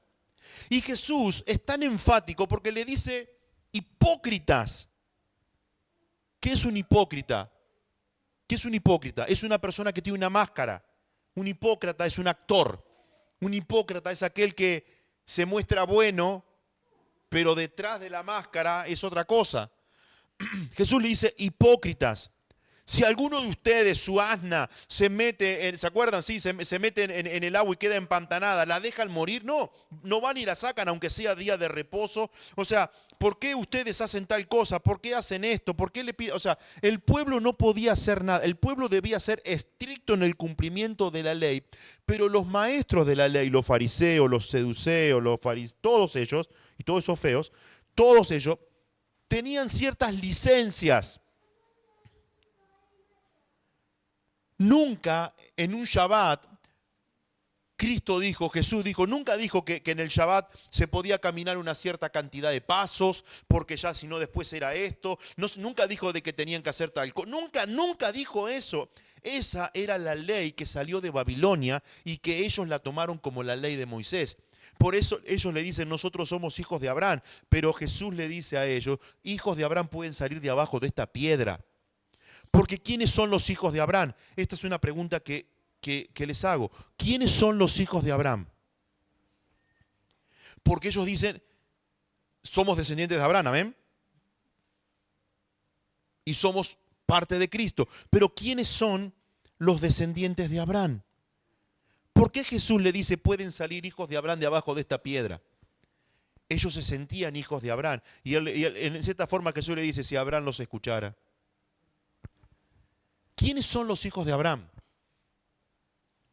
Y Jesús es tan enfático porque le dice hipócritas. ¿Qué es un hipócrita? ¿Qué es un hipócrita? Es una persona que tiene una máscara. Un hipócrita es un actor. Un hipócrita es aquel que se muestra bueno, pero detrás de la máscara es otra cosa. Jesús le dice hipócritas. Si alguno de ustedes, su asna, se mete, ¿se acuerdan? Sí, se mete en el agua y queda empantanada, ¿la dejan morir? No, no van y la sacan aunque sea día de reposo. O sea, ¿por qué ustedes hacen tal cosa? ¿Por qué hacen esto? ¿Por qué le piden? O sea, el pueblo no podía hacer nada. El pueblo debía ser estricto en el cumplimiento de la ley, pero los maestros de la ley, los fariseos, los seduceos, todos ellos, y todos esos feos, todos ellos tenían ciertas licencias. Nunca en un Shabbat, Jesús dijo, nunca dijo que en el Shabbat se podía caminar una cierta cantidad de pasos, porque ya si no después era esto. No, nunca dijo de que tenían que hacer tal cosa. Nunca dijo eso. Esa era la ley que salió de Babilonia y que ellos la tomaron como la ley de Moisés. Por eso ellos le dicen, nosotros somos hijos de Abraham. Pero Jesús le dice a ellos, hijos de Abraham pueden salir de abajo de esta piedra. Porque ¿quiénes son los hijos de Abraham? Esta es una pregunta que les hago. ¿Quiénes son los hijos de Abraham? Porque ellos dicen, somos descendientes de Abraham, ¿amén? Y somos parte de Cristo. Pero ¿quiénes son los descendientes de Abraham? ¿Por qué Jesús le dice, pueden salir hijos de Abraham de abajo de esta piedra? Ellos se sentían hijos de Abraham. Y en cierta forma Jesús le dice, si Abraham los escuchara. ¿Quiénes son los hijos de Abraham?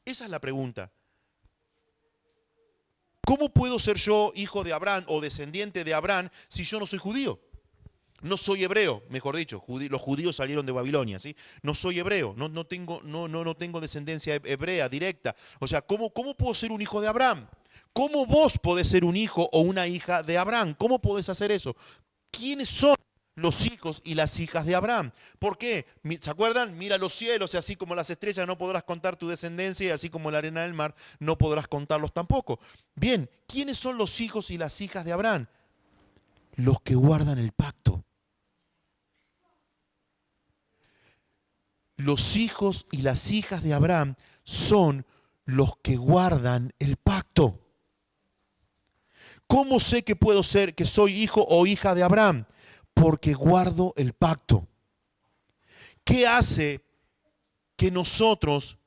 Esa es la pregunta. ¿Cómo puedo ser yo hijo de Abraham o descendiente de Abraham si yo no soy judío? No soy hebreo, mejor dicho. Los judíos salieron de Babilonia, ¿sí? No soy hebreo, no tengo descendencia hebrea directa. O sea, ¿cómo puedo ser un hijo de Abraham? ¿Cómo vos podés ser un hijo o una hija de Abraham? ¿Cómo podés hacer eso? ¿Quiénes son los hijos y las hijas de Abraham? ¿Por qué? ¿Se acuerdan? Mira los cielos y así como las estrellas no podrás contar tu descendencia y así como la arena del mar no podrás contarlos tampoco. Bien, ¿quiénes son los hijos y las hijas de Abraham? Los que guardan el pacto. Los hijos y las hijas de Abraham son los que guardan el pacto. ¿Cómo sé que puedo ser, que soy hijo o hija de Abraham? Porque guardo el pacto. ¿Qué hace que nosotros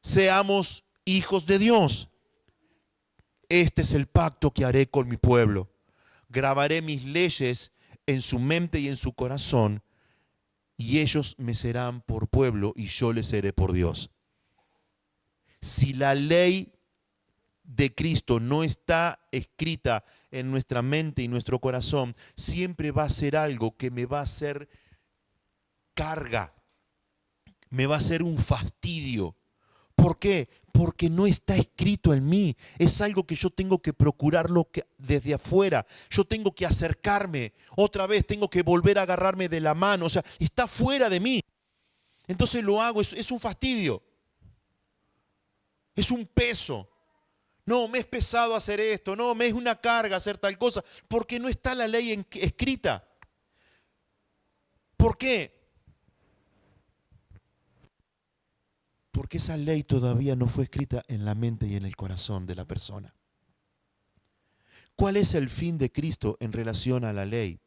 seamos hijos de Dios? Este es el pacto que haré con mi pueblo. Grabaré mis leyes en su mente y en su corazón, y ellos me serán por pueblo y yo les seré por Dios. Si la ley de Cristo no está escrita en nuestra mente y nuestro corazón, siempre va a ser algo que me va a hacer carga, me va a ser un fastidio. ¿Por qué? Porque no está escrito en mí. Es algo que yo tengo que procurarlo desde afuera. Yo tengo que acercarme. Otra vez tengo que volver a agarrarme de la mano. O sea, está fuera de mí. Entonces lo hago. Es un fastidio. Es un peso. No, me es pesado hacer esto. No, me es una carga hacer tal cosa. Porque no está la ley escrita. ¿Por qué? Porque esa ley todavía no fue escrita en la mente y en el corazón de la persona. ¿Cuál es el fin de Cristo en relación a la ley?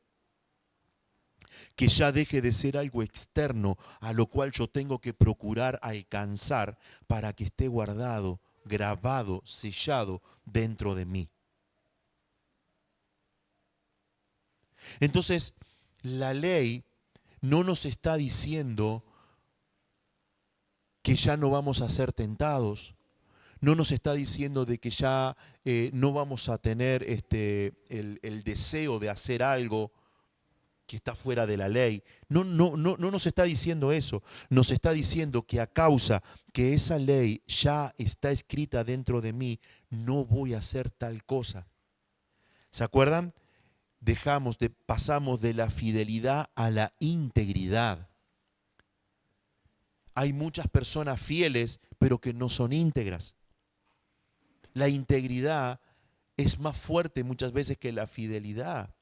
Que ya deje de ser algo externo a lo cual yo tengo que procurar alcanzar para que esté guardado, grabado, sellado dentro de mí. Entonces, la ley no nos está diciendo que ya no vamos a ser tentados. No nos está diciendo de que ya no vamos a tener el deseo de hacer algo que está fuera de la ley. No nos está diciendo eso. Nos está diciendo que a causa que esa ley ya está escrita dentro de mí, no voy a hacer tal cosa. ¿Se acuerdan? Pasamos de la fidelidad a la integridad. Hay muchas personas fieles, pero que no son íntegras. La integridad es más fuerte muchas veces que la fidelidad.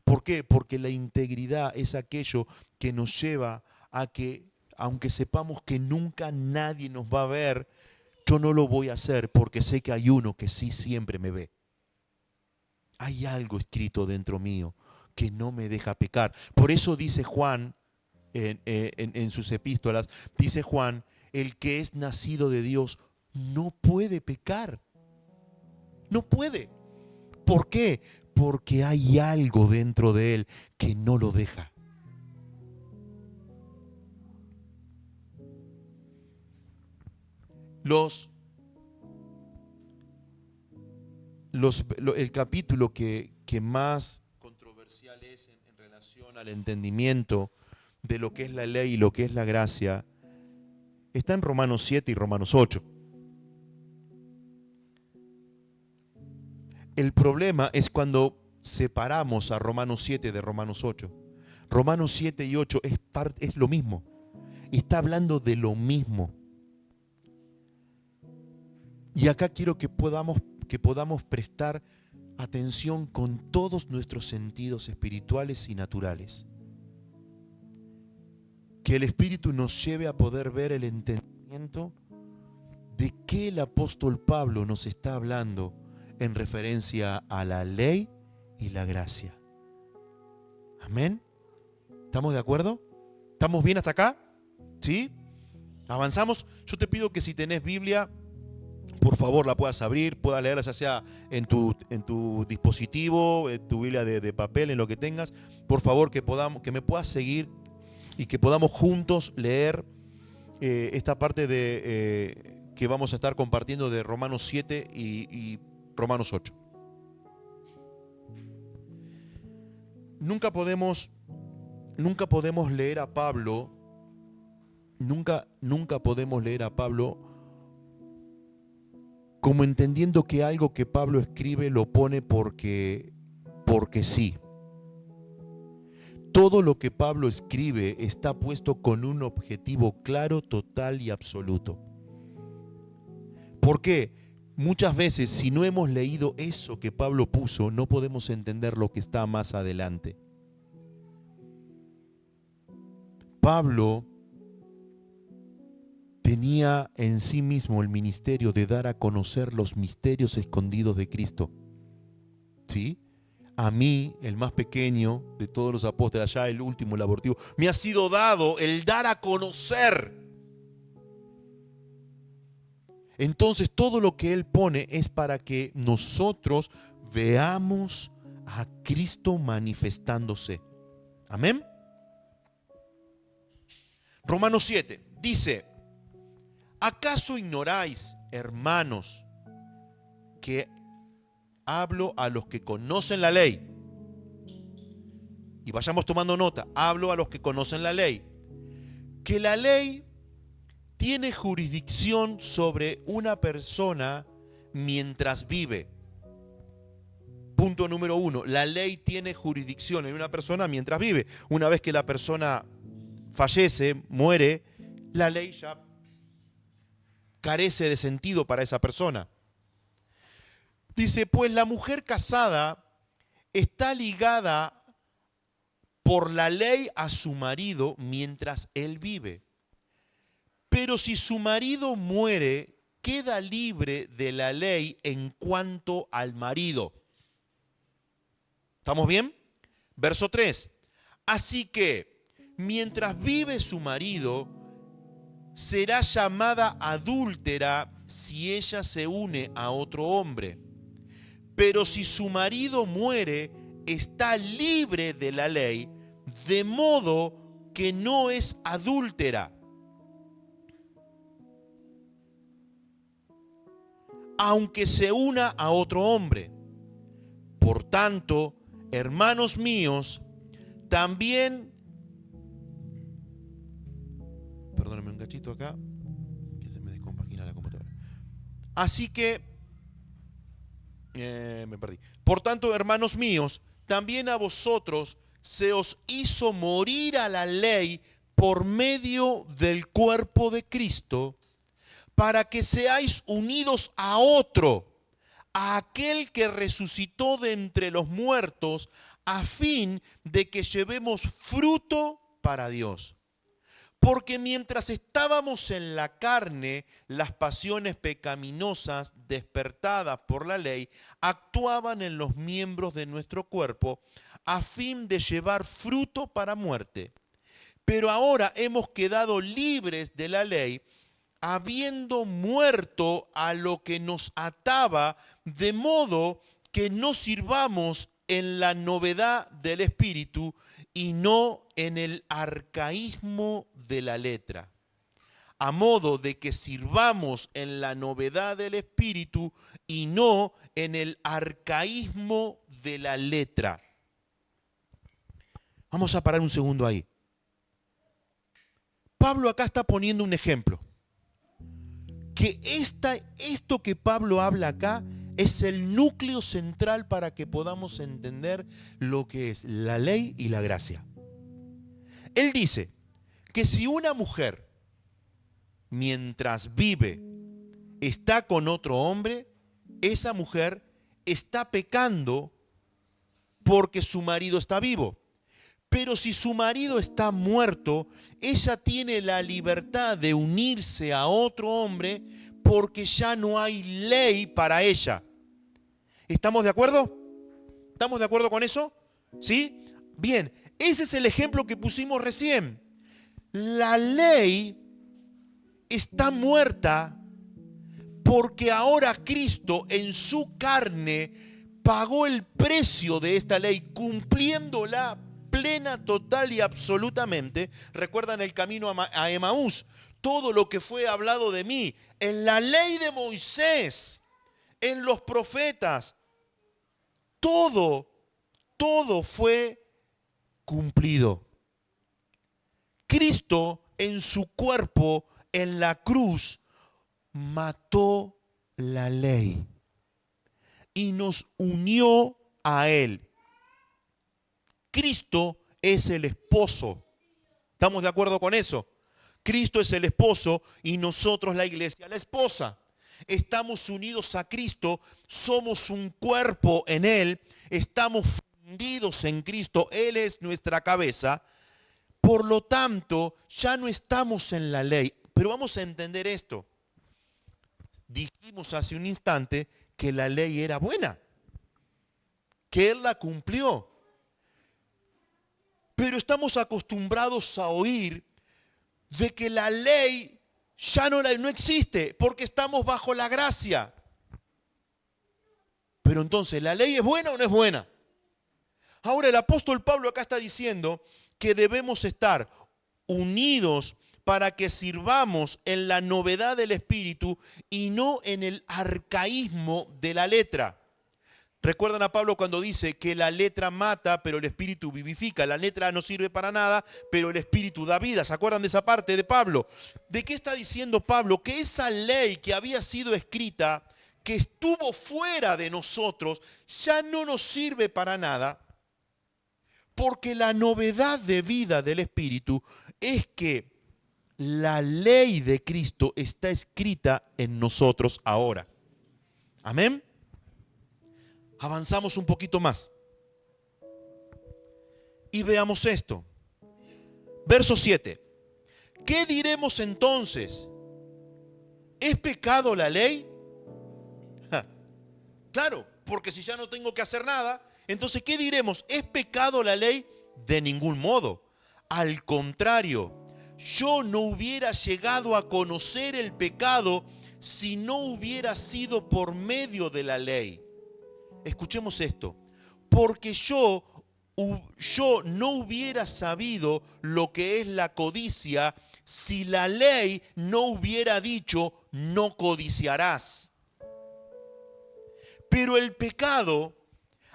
¿Por qué? Porque la integridad es aquello que nos lleva a que, aunque sepamos que nunca nadie nos va a ver, yo no lo voy a hacer porque sé que hay uno que sí siempre me ve. Hay algo escrito dentro mío que no me deja pecar. Por eso dice Juan en sus epístolas, dice Juan, el que es nacido de Dios no puede pecar. No puede. ¿Por qué? Porque hay algo dentro de él que no lo deja. El capítulo que más controversial es en relación al entendimiento de lo que es la ley y lo que es la gracia está en Romanos 7 y Romanos 8. El problema es cuando separamos a Romanos 7 de Romanos 8. Romanos 7 y 8 es lo mismo. Está hablando de lo mismo. Y acá quiero que podamos prestar atención con todos nuestros sentidos espirituales y naturales. Que el Espíritu nos lleve a poder ver el entendimiento de qué el apóstol Pablo nos está hablando en referencia a la ley y la gracia. ¿Amén? ¿Estamos de acuerdo? ¿Estamos bien hasta acá? ¿Sí? ¿Avanzamos? Yo te pido que si tenés Biblia, por favor la puedas abrir, puedas leerla ya sea en tu dispositivo, en tu Biblia de papel, en lo que tengas. Por favor, que me puedas seguir y que podamos juntos leer esta parte que vamos a estar compartiendo de Romanos 7 y Romanos 8. Nunca podemos leer a Pablo, nunca podemos leer a Pablo como entendiendo que algo que Pablo escribe lo pone porque sí. Todo lo que Pablo escribe está puesto con un objetivo claro, total y absoluto. ¿Por qué? Muchas veces, si no hemos leído eso que Pablo puso, no podemos entender lo que está más adelante. Pablo tenía en sí mismo el ministerio de dar a conocer los misterios escondidos de Cristo. ¿Sí? A mí, el más pequeño de todos los apóstoles, allá el último, el abortivo, me ha sido dado el dar a conocer. Entonces todo lo que él pone es para que nosotros veamos a Cristo manifestándose. Amén. Romanos 7 dice: ¿acaso ignoráis, hermanos, que hablo a los que conocen la ley? Y vayamos tomando nota. Hablo a los que conocen la ley. Que la ley tiene jurisdicción sobre una persona mientras vive. Punto número 1. La ley tiene jurisdicción en una persona mientras vive. Una vez que la persona fallece, muere, la ley ya carece de sentido para esa persona. Dice, pues la mujer casada está ligada por la ley a su marido mientras él vive. Pero si su marido muere, queda libre de la ley en cuanto al marido. ¿Estamos bien? Verso 3. Así que, mientras vive su marido, será llamada adúltera si ella se une a otro hombre. Pero si su marido muere, está libre de la ley, de modo que no es adúltera, aunque se una a otro hombre. Por tanto, hermanos míos, también, perdónenme un cachito acá, que se me descompagina la computadora. Así que, me perdí. Por tanto, hermanos míos, también a vosotros se os hizo morir a la ley por medio del cuerpo de Cristo, para que seáis unidos a otro, a aquel que resucitó de entre los muertos, a fin de que llevemos fruto para Dios. Porque mientras estábamos en la carne, las pasiones pecaminosas despertadas por la ley actuaban en los miembros de nuestro cuerpo a fin de llevar fruto para muerte. Pero ahora hemos quedado libres de la ley, habiendo muerto a lo que nos ataba, de modo que no sirvamos en la novedad del espíritu y no en el arcaísmo de la letra. A modo de que sirvamos en la novedad del espíritu y no en el arcaísmo de la letra. Vamos a parar un segundo ahí. Pablo acá está poniendo un ejemplo. Que esto que Pablo habla acá es el núcleo central para que podamos entender lo que es la ley y la gracia. Él dice que si una mujer, mientras vive, está con otro hombre, esa mujer está pecando porque su marido está vivo. Pero si su marido está muerto, ella tiene la libertad de unirse a otro hombre porque ya no hay ley para ella. ¿Estamos de acuerdo? ¿Estamos de acuerdo con eso? ¿Sí? Bien, ese es el ejemplo que pusimos recién. La ley está muerta porque ahora Cristo en su carne pagó el precio de esta ley, cumpliéndola plena, total y absolutamente. Recuerdan el camino a Emaús, todo lo que fue hablado de mí, en la ley de Moisés, en los profetas, todo fue cumplido. Cristo en su cuerpo, en la cruz, mató la ley y nos unió a Él. Cristo es el esposo. ¿Estamos de acuerdo con eso? Cristo es el esposo y nosotros, la iglesia, la esposa. Estamos unidos a Cristo, somos un cuerpo en Él, estamos fundidos en Cristo, Él es nuestra cabeza. Por lo tanto, ya no estamos en la ley. Pero vamos a entender esto. Dijimos hace un instante que la ley era buena, que Él la cumplió. Pero estamos acostumbrados a oír de que la ley ya no existe porque estamos bajo la gracia. Pero entonces, ¿la ley es buena o no es buena? Ahora el apóstol Pablo acá está diciendo que debemos estar unidos para que sirvamos en la novedad del espíritu y no en el arcaísmo de la letra. ¿Recuerdan a Pablo cuando dice que la letra mata, pero el espíritu vivifica? La letra no sirve para nada, pero el espíritu da vida. ¿Se acuerdan de esa parte de Pablo? ¿De qué está diciendo Pablo? Que esa ley que había sido escrita, que estuvo fuera de nosotros, ya no nos sirve para nada, porque la novedad de vida del espíritu es que la ley de Cristo está escrita en nosotros ahora. Amén. Avanzamos un poquito más y veamos esto. Verso 7. ¿Qué diremos entonces? ¿Es pecado la ley? Claro, porque si ya no tengo que hacer nada, entonces ¿qué diremos? ¿Es pecado la ley? De ningún modo. Al contrario, yo no hubiera llegado a conocer el pecado si no hubiera sido por medio de la ley. Escuchemos esto. Porque yo yo no hubiera sabido lo que es la codicia si la ley no hubiera dicho no codiciarás. Pero el pecado,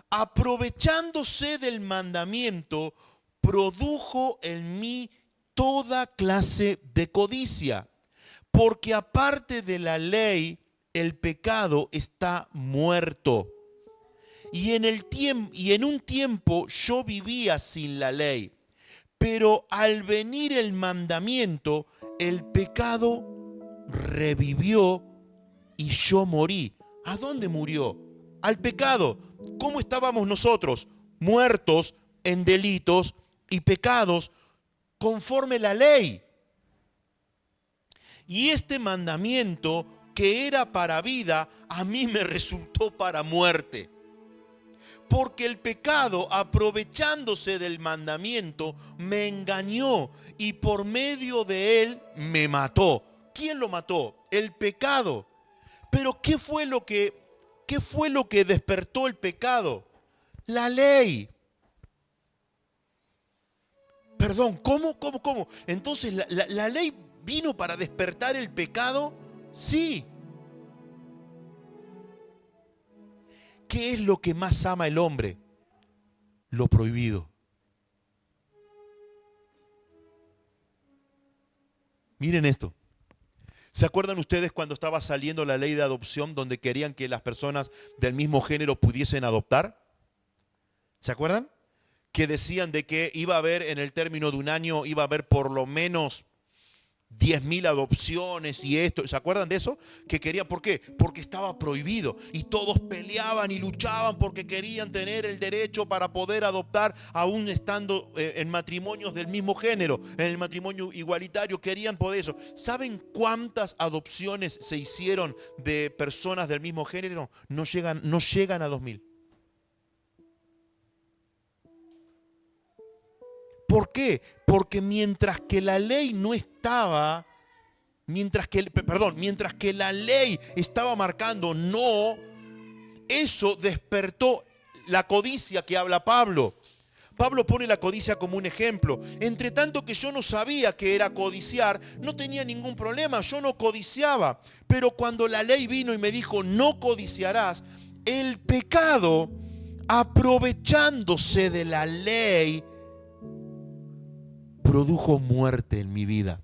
aprovechándose del mandamiento, produjo en mí toda clase de codicia, porque aparte de la ley, el pecado está muerto. Y en un tiempo yo vivía sin la ley, pero al venir el mandamiento, el pecado revivió y yo morí. ¿A dónde murió? Al pecado. ¿Cómo estábamos nosotros? Muertos en delitos y pecados conforme la ley. Y este mandamiento que era para vida, a mí me resultó para muerte. Porque el pecado, aprovechándose del mandamiento, me engañó y por medio de él me mató. ¿Quién lo mató? El pecado. Pero ¿qué fue lo que despertó el pecado? La ley. Perdón, ¿cómo? Entonces, ¿la ley vino para despertar el pecado? Sí. ¿Qué es lo que más ama el hombre? Lo prohibido. Miren esto. ¿Se acuerdan ustedes cuando estaba saliendo la ley de adopción donde querían que las personas del mismo género pudiesen adoptar? ¿Se acuerdan? Que decían de que iba a haber en el término de un año, iba a haber por lo menos 10.000 adopciones y esto. ¿Se acuerdan de eso? Que querían, ¿por qué? Porque estaba prohibido y todos peleaban y luchaban porque querían tener el derecho para poder adoptar aún estando en matrimonios del mismo género, en el matrimonio igualitario, querían poder eso. ¿Saben cuántas adopciones se hicieron de personas del mismo género? No llegan a 2.000. ¿Por qué? Porque mientras que la ley no estaba, mientras que la ley estaba marcando no, eso despertó la codicia que habla Pablo. Pablo pone la codicia como un ejemplo. Entre tanto que yo no sabía que era codiciar, no tenía ningún problema, yo no codiciaba. Pero cuando la ley vino y me dijo no codiciarás, el pecado, aprovechándose de la ley, produjo muerte en mi vida.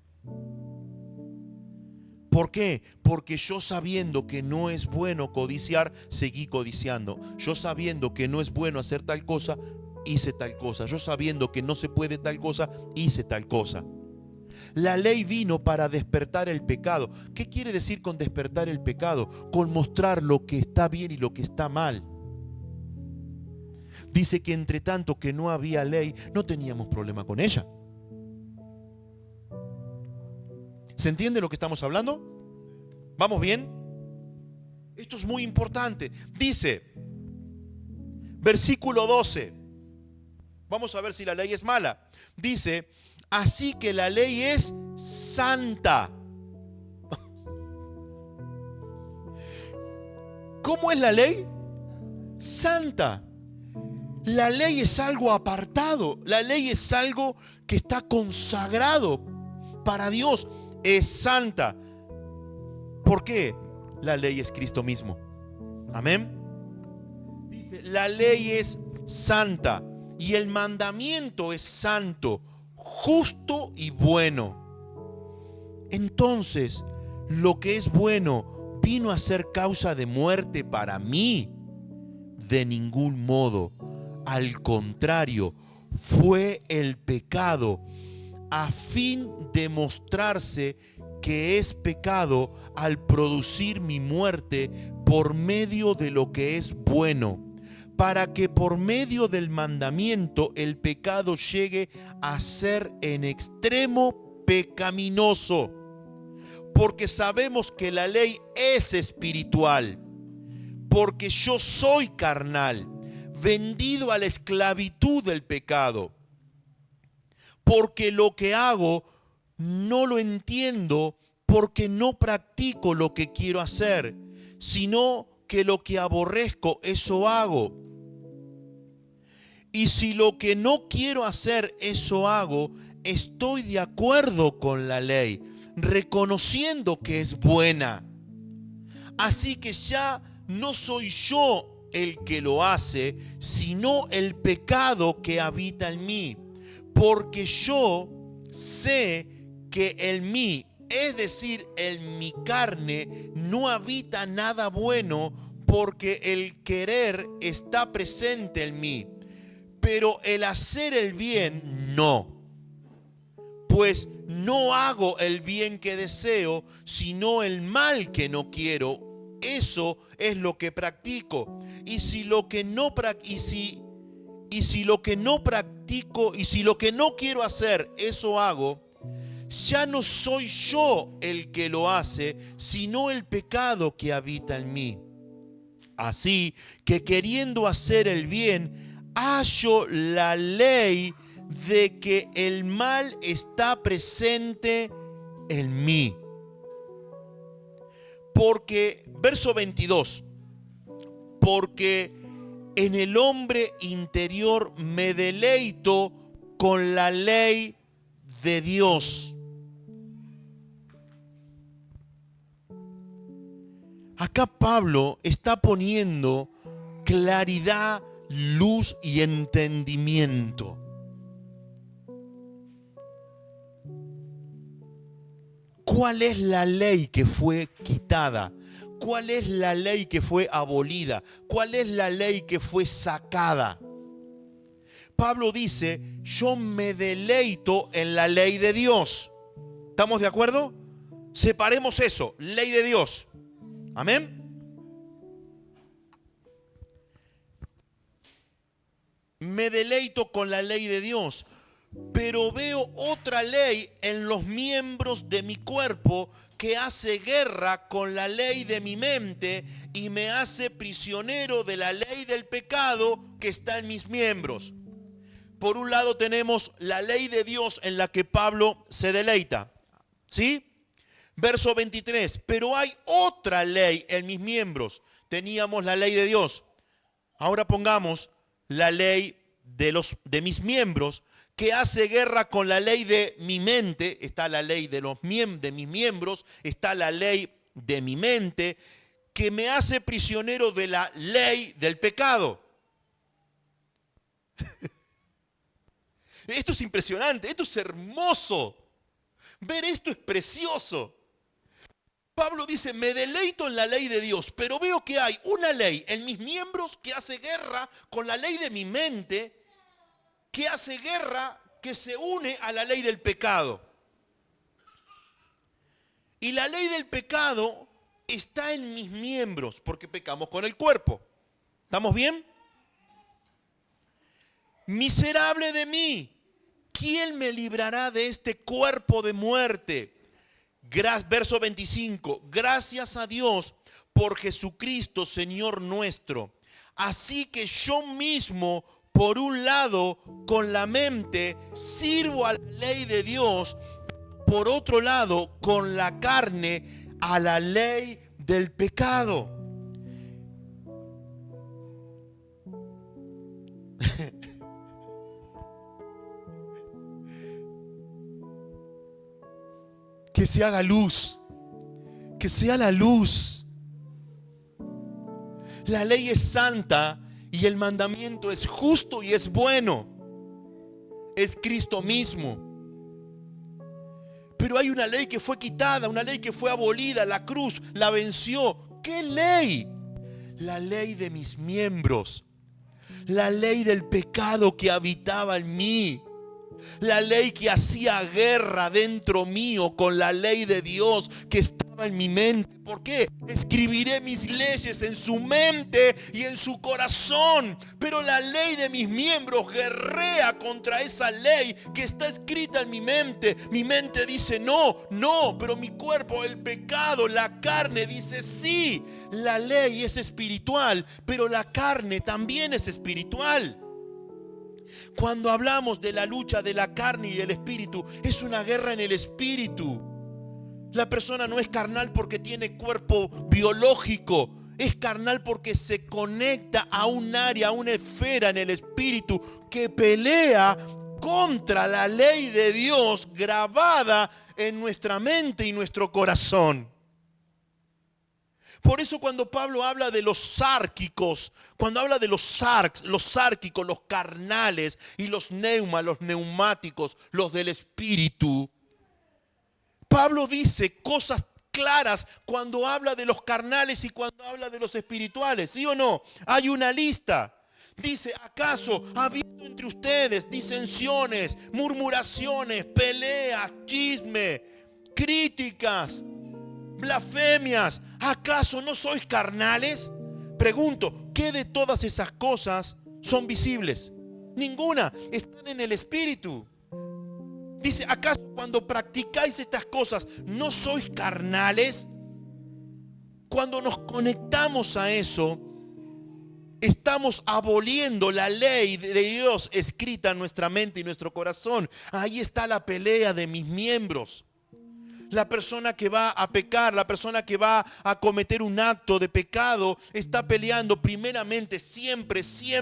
¿Por qué? Porque yo sabiendo que no es bueno codiciar, seguí codiciando. Yo sabiendo que no es bueno hacer tal cosa, hice tal cosa. Yo sabiendo que no se puede tal cosa, hice tal cosa. La ley vino para despertar el pecado. ¿Qué quiere decir con despertar el pecado? Con mostrar lo que está bien y lo que está mal. Dice que entre tanto que no había ley, no teníamos problema con ella. ¿Se entiende lo que estamos hablando? ¿Vamos bien? Esto es muy importante. Dice, versículo 12. Vamos a ver si la ley es mala. Dice, así que la ley es santa. ¿Cómo es la ley? Santa. La ley es algo apartado. La ley es algo que está consagrado para Dios. Es santa. ¿Por qué? La ley es Cristo mismo. Amén. Dice, la ley es santa y el mandamiento es santo, justo y bueno. Entonces, lo que es bueno vino a ser causa de muerte para mí. De ningún modo. Al contrario, fue el pecado a fin de mostrarse que es pecado al producir mi muerte por medio de lo que es bueno, para que por medio del mandamiento el pecado llegue a ser en extremo pecaminoso. Porque sabemos que la ley es espiritual, porque yo soy carnal, vendido a la esclavitud del pecado. Porque lo que hago no lo entiendo, porque no practico lo que quiero hacer, sino que lo que aborrezco, eso hago. Y si lo que no quiero hacer, eso hago, estoy de acuerdo con la ley, reconociendo que es buena. Así que ya no soy yo el que lo hace, sino el pecado que habita en mí. Porque yo sé que en mí, es decir, en mi carne, no habita nada bueno, porque el querer está presente en mí, pero el hacer el bien no. Pues no hago el bien que deseo, sino el mal que no quiero. Eso es lo que practico. Y si lo que no quiero hacer, eso hago, ya no soy yo el que lo hace, sino el pecado que habita en mí. Así que queriendo hacer el bien, hallo la ley de que el mal está presente en mí. Porque, verso 22, porque en el hombre interior me deleito con la ley de Dios. Acá Pablo está poniendo claridad, luz y entendimiento. ¿Cuál es la ley que fue quitada? ¿Cuál es la ley que fue abolida? ¿Cuál es la ley que fue sacada? Pablo dice, yo me deleito en la ley de Dios. ¿Estamos de acuerdo? Separemos eso, ley de Dios. Amén. Me deleito con la ley de Dios, pero veo otra ley en los miembros de mi cuerpo que hace guerra con la ley de mi mente y me hace prisionero de la ley del pecado que está en mis miembros. Por un lado tenemos la ley de Dios en la que Pablo se deleita, ¿sí? Verso 23, pero hay otra ley en mis miembros. Teníamos la ley de Dios. Ahora pongamos la ley de mis miembros que hace guerra con la ley de mi mente. Está la ley de mis miembros, está la ley de mi mente que me hace prisionero de la ley del pecado. Esto es impresionante, esto es hermoso. Ver esto es precioso. Pablo dice, me deleito en la ley de Dios, pero veo que hay una ley en mis miembros que hace guerra con la ley de mi mente, que hace guerra, que se une a la ley del pecado. Y la ley del pecado está en mis miembros, porque pecamos con el cuerpo. ¿Estamos bien? Miserable de mí, ¿quién me librará de este cuerpo de muerte? Verso 25, gracias a Dios por Jesucristo, Señor nuestro. Así que yo mismo, por un lado, con la mente, sirvo a la ley de Dios, por otro lado, con la carne, a la ley del pecado. Que se haga luz, que sea la luz. La ley es santa y el mandamiento es justo y es bueno. Es Cristo mismo. Pero hay una ley que fue quitada, una ley que fue abolida, la cruz la venció. ¿Qué ley? La ley de mis miembros, la ley del pecado que habitaba en mí. La ley que hacía guerra dentro mío con la ley de Dios que estaba en mi mente. ¿Por qué? Escribiré mis leyes en su mente y en su corazón. Pero la ley de mis miembros guerrea contra esa ley que está escrita en mi mente. Mi mente dice no, no, pero mi cuerpo, el pecado, la carne dice sí. La ley es espiritual, pero la carne también es espiritual. Cuando hablamos de la lucha de la carne y el espíritu, es una guerra en el espíritu. La persona no es carnal porque tiene cuerpo biológico, es carnal porque se conecta a un área, a una esfera en el espíritu que pelea contra la ley de Dios grabada en nuestra mente y nuestro corazón. Por eso cuando Pablo habla de los sárquicos, cuando habla de los sárquicos, los carnales, y los neumáticos, los del espíritu, Pablo dice cosas claras cuando habla de los carnales y cuando habla de los espirituales, ¿sí o no? Hay una lista. Dice, ¿acaso habiendo entre ustedes disensiones, murmuraciones, peleas, chisme, críticas, blasfemias? ¿Acaso no sois carnales? Pregunto, ¿qué de todas esas cosas son visibles? Ninguna, están en el espíritu. Dice, ¿acaso cuando practicáis estas cosas no sois carnales? Cuando nos conectamos a eso, estamos aboliendo la ley de Dios escrita en nuestra mente y nuestro corazón. Ahí está la pelea de mis miembros. La persona que va a pecar, la persona que va a cometer un acto de pecado, está peleando primeramente, siempre se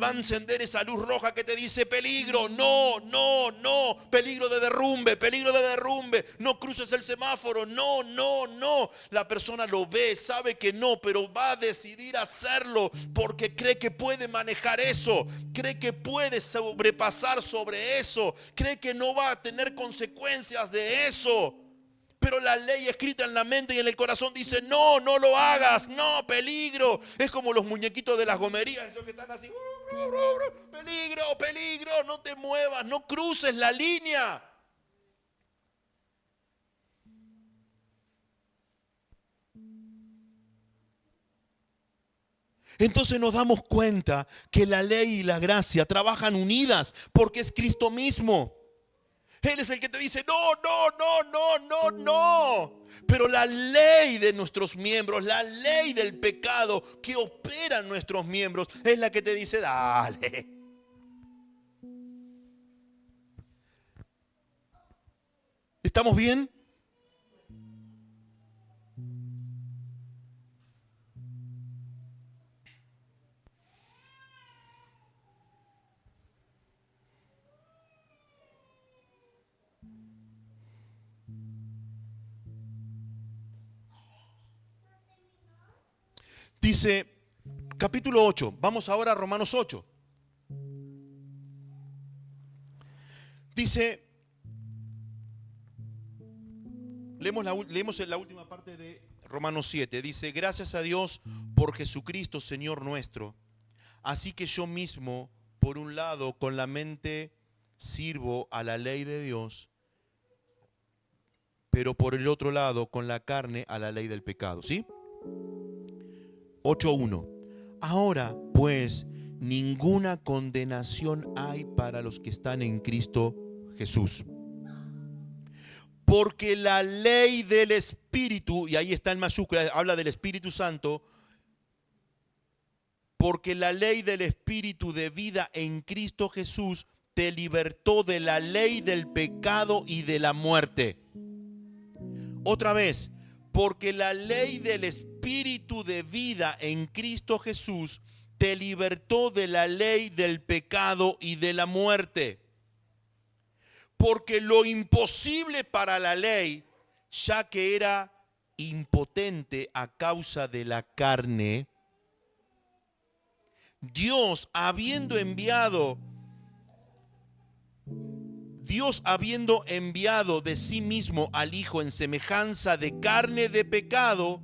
va a encender esa luz roja que te dice peligro, no, peligro de derrumbe, no cruces el semáforo, no. La persona lo ve, sabe que no, pero va a decidir hacerlo porque cree que puede manejar eso, cree que puede sobrepasar sobre eso, cree que no va a tener consecuencias de eso. Pero la ley escrita en la mente y en el corazón dice, no lo hagas, no, peligro. Es como los muñequitos de las gomerías, esos que están así, peligro, no te muevas, no cruces la línea. Entonces nos damos cuenta que la ley y la gracia trabajan unidas porque es Cristo mismo. Él es el que te dice, no. Pero la ley de nuestros miembros, la ley del pecado que opera en nuestros miembros, es la que te dice, dale. ¿Estamos bien? Dice, capítulo 8, vamos ahora a Romanos 8. Dice, leemos en la última parte de Romanos 7. Dice, gracias a Dios por Jesucristo, Señor nuestro. Así que yo mismo, por un lado, con la mente sirvo a la ley de Dios, pero por el otro lado, con la carne, a la ley del pecado. ¿Sí? 8:1. Ahora, pues, ninguna condenación hay para los que están en Cristo Jesús. Porque la ley del Espíritu, y ahí está en mayúscula, habla del Espíritu Santo, porque la ley del Espíritu de vida en Cristo Jesús te libertó de la ley del pecado y de la muerte. Otra vez, porque la ley del Espíritu de vida en Cristo Jesús te libertó de la ley del pecado y de la muerte. Porque lo imposible para la ley, ya que era impotente a causa de la carne, Dios habiendo enviado de sí mismo al Hijo en semejanza de carne de pecado,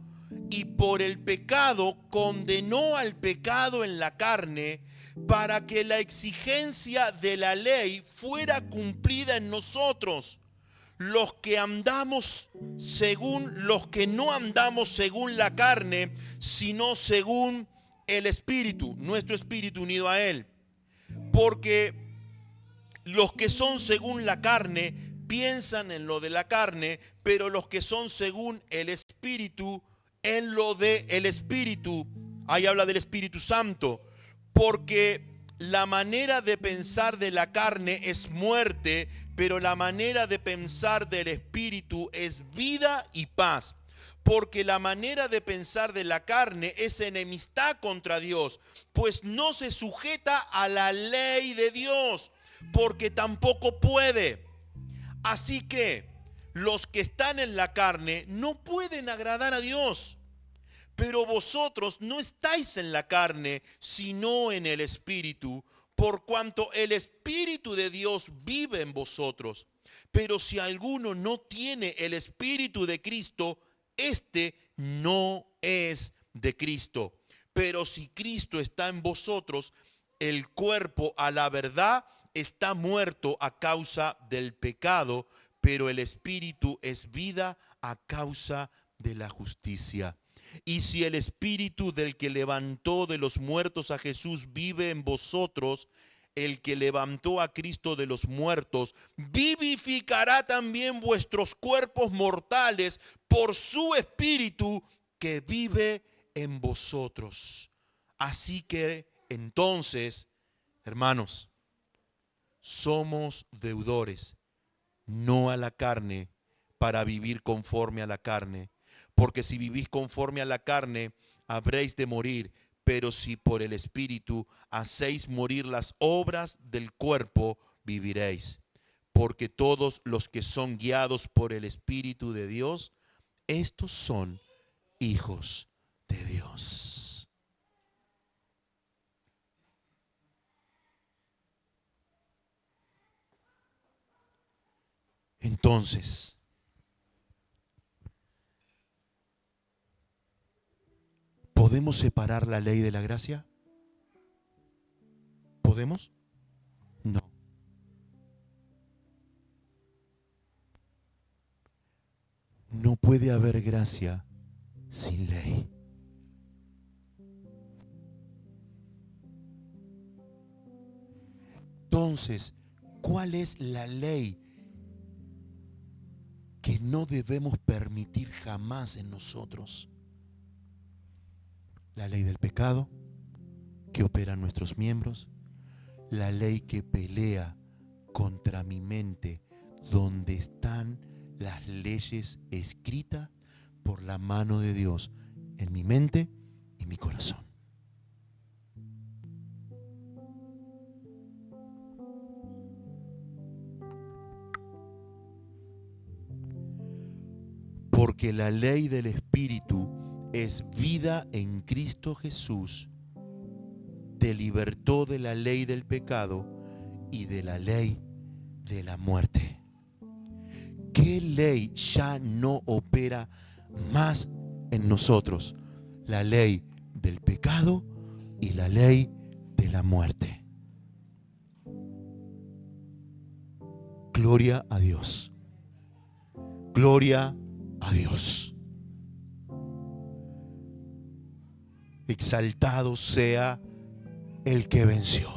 y por el pecado condenó al pecado en la carne, para que la exigencia de la ley fuera cumplida en nosotros, los que no andamos según la carne, sino según el Espíritu, nuestro espíritu unido a Él. Porque los que son según la carne piensan en lo de la carne, pero los que son según el Espíritu, en lo de el Espíritu. Ahí habla del Espíritu Santo. Porque la manera de pensar de la carne es muerte, pero la manera de pensar del Espíritu es vida y paz. porque la manera de pensar de la carne es enemistad contra Dios, pues no se sujeta a la ley de Dios, porque tampoco puede. Así que los que están en la carne no pueden agradar a Dios. Pero vosotros no estáis en la carne, sino en el Espíritu, por cuanto el Espíritu de Dios vive en vosotros. Pero si alguno no tiene el Espíritu de Cristo, este no es de Cristo. Pero si Cristo está en vosotros, el cuerpo a la verdad está muerto a causa del pecado, pero el Espíritu es vida a causa de la justicia. Y si el Espíritu del que levantó de los muertos a Jesús vive en vosotros, el que levantó a Cristo de los muertos vivificará también vuestros cuerpos mortales por su Espíritu que vive en vosotros. Así que entonces, hermanos, somos deudores, no a la carne, para vivir conforme a la carne. Porque si vivís conforme a la carne, habréis de morir. Pero si por el Espíritu hacéis morir las obras del cuerpo, viviréis. Porque todos los que son guiados por el Espíritu de Dios, estos son hijos de Dios. Entonces, ¿podemos separar la ley de la gracia? ¿Podemos? No. No puede haber gracia sin ley. Entonces, ¿cuál es la ley que no debemos permitir jamás en nosotros? La ley del pecado que opera en nuestros miembros, la ley que pelea contra mi mente, donde están las leyes escritas por la mano de Dios en mi mente y mi corazón. Porque la ley del Espíritu es vida en Cristo Jesús, te libertó de la ley del pecado y de la ley de la muerte. ¿Qué ley ya no opera más en nosotros? La ley del pecado y la ley de la muerte. Gloria a Dios. Gloria a Dios. Exaltado sea el que venció.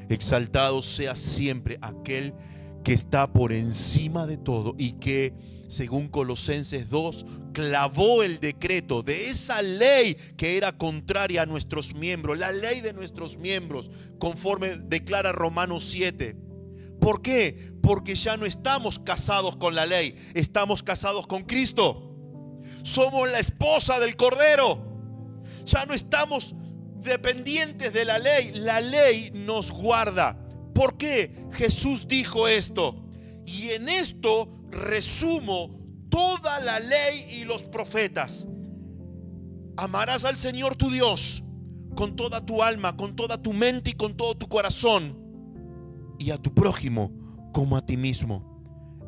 Exaltado sea siempre aquel que está por encima de todo y que, según Colosenses 2, clavó el decreto de esa ley que era contraria a nuestros miembros, la ley de nuestros miembros, conforme declara Romanos 7. ¿Por qué? Porque ya no estamos casados con la ley, estamos casados con Cristo. Somos la esposa del Cordero. Ya no estamos dependientes de la ley nos guarda. ¿Por qué? Jesús dijo esto: y en esto resumo toda la ley y los profetas. Amarás al Señor tu Dios con toda tu alma, con toda tu mente y con todo tu corazón, y a tu prójimo como a ti mismo.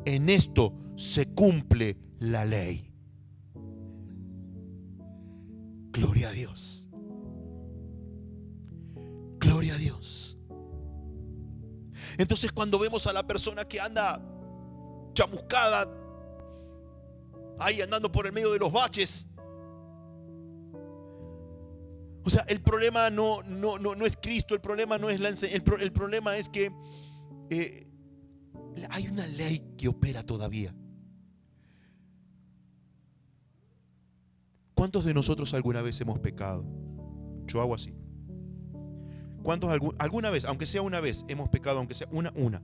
En esto se cumple la ley. Gloria a Dios. Gloria a Dios. Entonces, cuando vemos a la persona que anda chamuscada, ahí andando por el medio de los baches, o sea, el problema no es Cristo, el problema no es la enseñanza, el problema es que hay una ley que opera todavía. ¿Cuántos de nosotros alguna vez hemos pecado? Yo hago así. ¿Cuántos alguna vez, aunque sea una vez, hemos pecado, aunque sea una?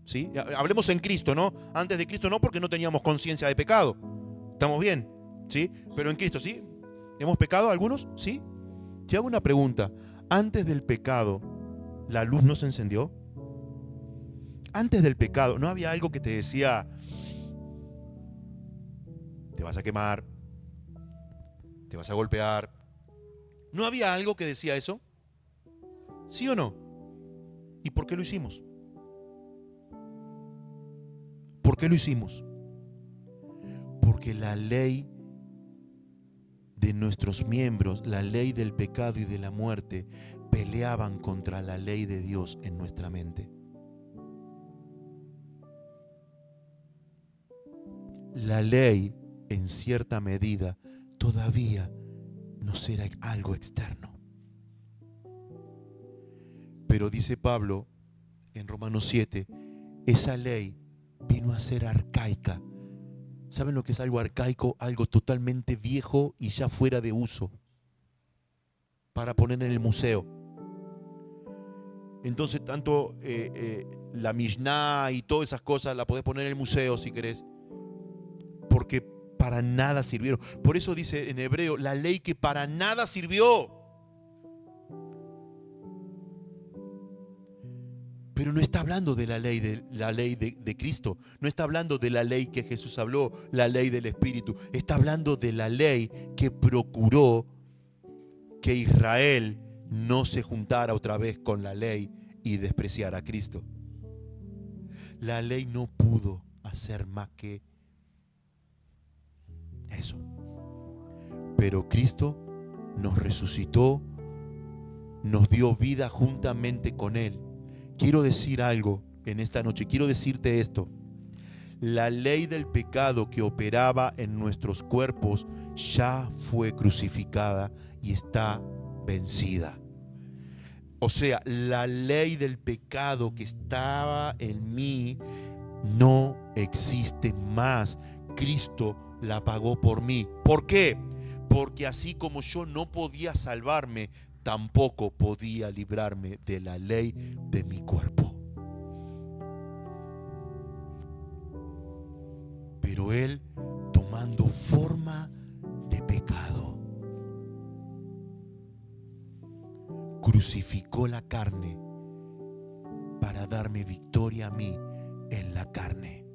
¿Sí? Hablemos en Cristo, ¿no? Antes de Cristo no, porque no teníamos conciencia de pecado. ¿Estamos bien? ¿Sí? Pero en Cristo, ¿sí? ¿Hemos pecado algunos? ¿Sí? Te hago una pregunta. Antes del pecado, ¿la luz no se encendió? Antes del pecado, ¿no había algo que te decía, te vas a quemar, te vas a golpear? ¿No había algo que decía eso? ¿Sí o no? ¿Y por qué lo hicimos? ¿Por qué lo hicimos? Porque la ley de nuestros miembros, la ley del pecado y de la muerte, peleaban contra la ley de Dios en nuestra mente. La ley, en cierta medida, todavía nos era algo externo. Pero dice Pablo en Romanos 7, esa ley vino a ser arcaica. ¿Saben lo que es algo arcaico? Algo totalmente viejo y ya fuera de uso, para poner en el museo. Entonces tanto la Mishnah y todas esas cosas la podés poner en el museo si querés, porque para nada sirvieron. Por eso dice en hebreo, la ley que para nada sirvió. Pero no está hablando de la ley de Cristo, no está hablando de la ley que Jesús habló, la ley del Espíritu. Está hablando de la ley que procuró que Israel no se juntara otra vez con la ley y despreciara a Cristo. La ley no pudo hacer más que eso. Pero Cristo nos resucitó, nos dio vida juntamente con Él. Quiero decir algo en esta noche, quiero decirte esto. La ley del pecado que operaba en nuestros cuerpos ya fue crucificada y está vencida. O sea, la ley del pecado que estaba en mí no existe más. Cristo la pagó por mí. ¿Por qué? Porque así como yo no podía salvarme, tampoco podía librarme de la ley de mi cuerpo. Pero Él, tomando forma de pecado, crucificó la carne para darme victoria a mí en la carne.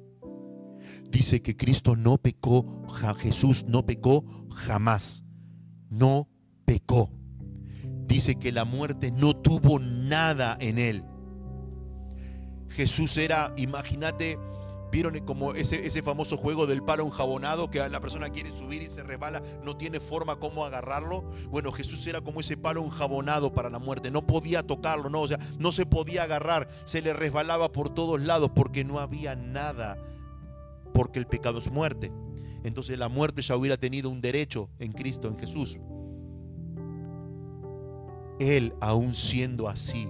Dice que Cristo no pecó, Jesús no pecó jamás, no pecó. Dice que la muerte no tuvo nada en Él. Jesús era, imagínate, ¿vieron como ese famoso juego del palo enjabonado que la persona quiere subir y se resbala, no tiene forma cómo agarrarlo? Bueno, Jesús era como ese palo enjabonado para la muerte, no podía tocarlo, no, o sea, no se podía agarrar, se le resbalaba por todos lados porque no había nada, porque el pecado es muerte. Entonces la muerte ya hubiera tenido un derecho en Cristo, en Jesús. Él, aún siendo así,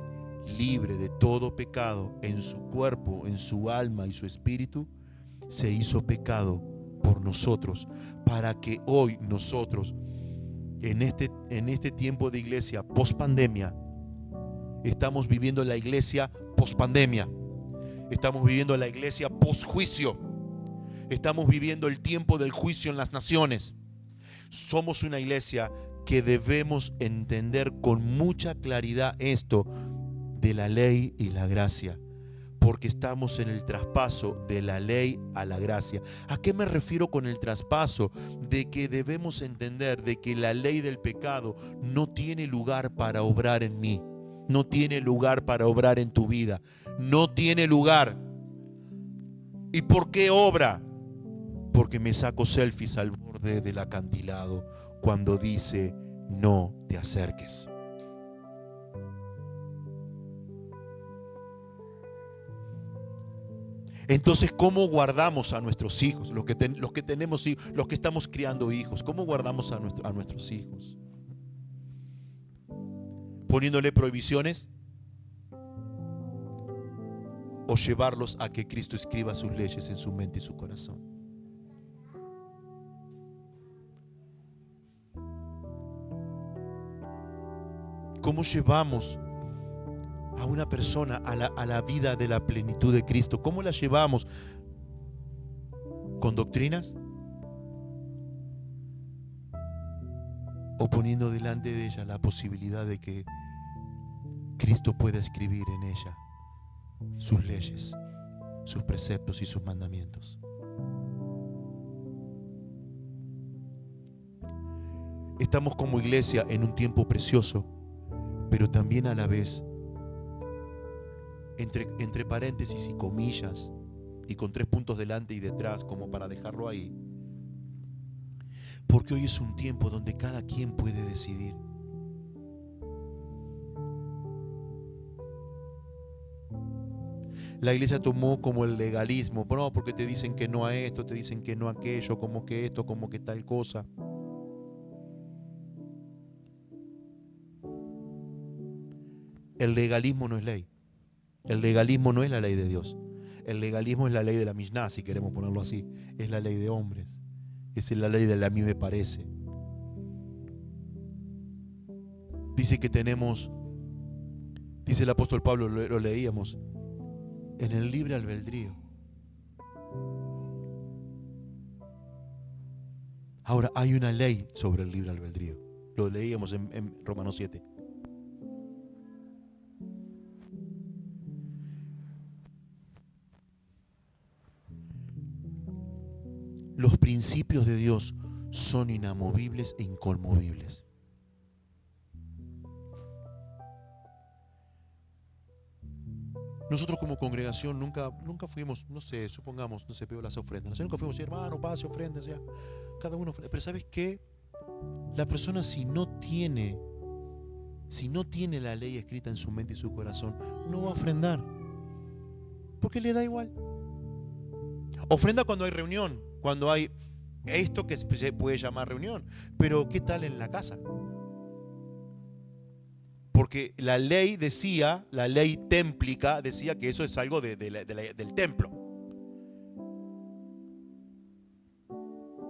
libre de todo pecado en su cuerpo, en su alma y su espíritu, se hizo pecado por nosotros, para que hoy nosotros, en este tiempo de iglesia post-pandemia, estamos viviendo la iglesia post-pandemia, estamos viviendo la iglesia post-juicio, estamos viviendo el tiempo del juicio en las naciones. Somos una iglesia que debemos entender con mucha claridad esto de la ley y la gracia, porque estamos en el traspaso de la ley a la gracia. ¿A qué me refiero con el traspaso? De que debemos entender de que la ley del pecado no tiene lugar para obrar en mí, no tiene lugar para obrar en tu vida, no tiene lugar. ¿Y por qué obra? Porque me saco selfies al borde del acantilado cuando dice no te acerques. Entonces, ¿cómo guardamos a nuestros hijos? Los que tenemos hijos, los que estamos criando hijos, ¿cómo guardamos a nuestros hijos? ¿Poniéndole prohibiciones? ¿O llevarlos a que Cristo escriba sus leyes en su mente y su corazón? ¿Cómo llevamos a una persona a la vida de la plenitud de Cristo? ¿Cómo la llevamos? ¿Con doctrinas? o poniendo delante de ella la posibilidad de que Cristo pueda escribir en ella sus leyes, sus preceptos y sus mandamientos. Estamos como iglesia en un tiempo precioso, pero también a la vez, entre paréntesis y comillas, y con 3 puntos delante y detrás, como para dejarlo ahí, porque hoy es un tiempo donde cada quien puede decidir. La iglesia tomó como el legalismo, no, porque te dicen que no a esto, te dicen que no a aquello, como que esto, como que tal cosa. El legalismo no es ley. El legalismo no es la ley de Dios. El legalismo es la ley de la Mishnah, si queremos ponerlo así. Es la ley de hombres. Es la ley de la a mí me parece. Dice que tenemos, dice el apóstol Pablo, lo leíamos, en el libre albedrío. Ahora, hay una ley sobre el libre albedrío. Lo leíamos en Romanos 7. Los principios de Dios son inamovibles e inconmovibles. Nosotros como congregación nunca fuimos, no sé, supongamos, no sé, veo las ofrendas. Nosotros nunca fuimos, hermano, pase ofrendas, ya. Cada uno. Pero ¿sabes qué? La persona si no tiene la ley escrita en su mente y su corazón, no va a ofrendar. Porque le da igual. Ofrenda cuando hay reunión, cuando hay esto que se puede llamar reunión. Pero ¿qué tal en la casa? Porque la ley decía, la ley témplica decía que eso es algo del templo.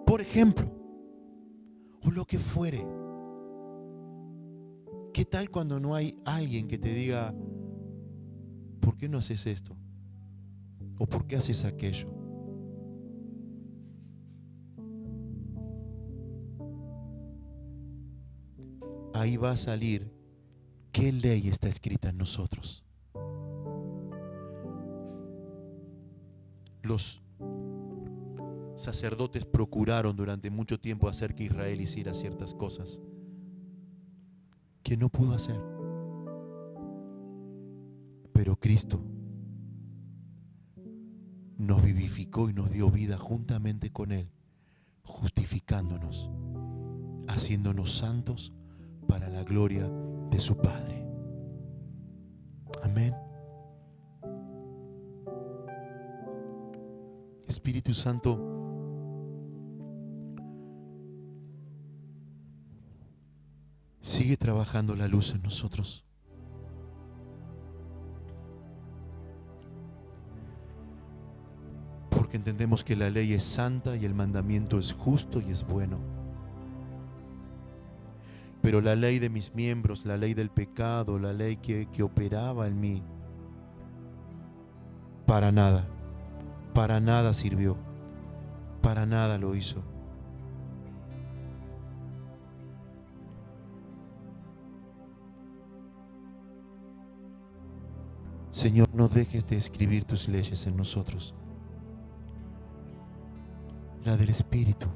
Por ejemplo, o lo que fuere. ¿Qué tal cuando no hay alguien que te diga, ¿por qué no haces esto? ¿O por qué haces aquello? Ahí va a salir qué ley está escrita en nosotros. Los sacerdotes procuraron durante mucho tiempo hacer que Israel hiciera ciertas cosas que no pudo hacer. Pero Cristo nos vivificó y nos dio vida juntamente con Él, justificándonos, haciéndonos santos para la gloria de su Padre. Amén. Espíritu Santo, sigue trabajando la luz en nosotros. Porque entendemos que la ley es santa y el mandamiento es justo y es bueno. Pero la ley de mis miembros, la ley del pecado, la ley que operaba en mí, para nada sirvió, para nada lo hizo. Señor, no dejes de escribir tus leyes en nosotros. La del Espíritu,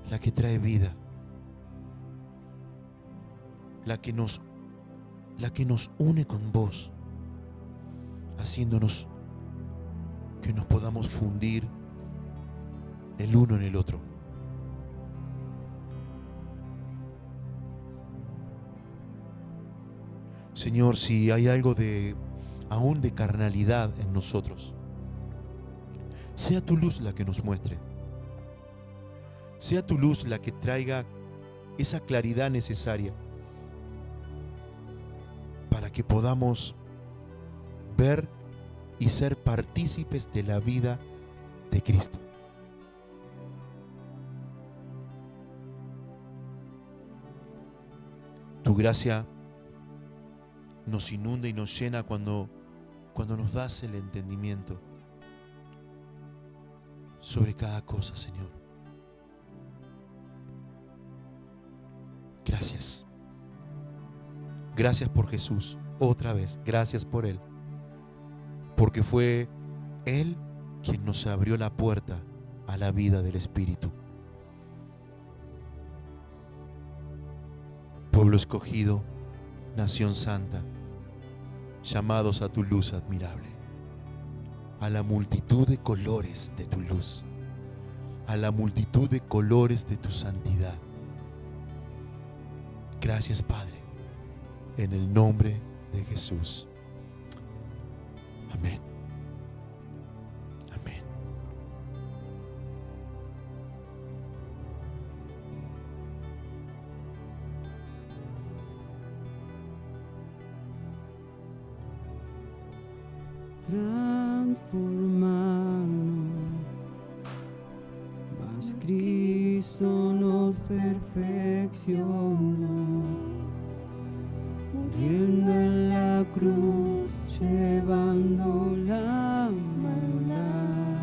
la que trae vida, la que nos une con vos, haciéndonos que nos podamos fundir el uno en el otro. Señor, si hay algo aún de carnalidad en nosotros, sea tu luz la que nos muestre. Sea tu luz la que traiga esa claridad necesaria para que podamos ver y ser partícipes de la vida de Cristo. Tu gracia nos inunda y nos llena cuando nos das el entendimiento sobre cada cosa, Señor. Gracias. Gracias por Jesús. Otra vez, gracias por Él. Porque fue Él quien nos abrió la puerta a la vida del Espíritu. Pueblo escogido, nación santa, llamados a tu luz admirable, a la multitud de colores de tu luz, a la multitud de colores de tu santidad. Gracias, Padre, en el nombre de Jesús. Amén. Amén. Transformarnos, mas Cristo nos perfeccionó, muriendo en la cruz, llevando la maldad,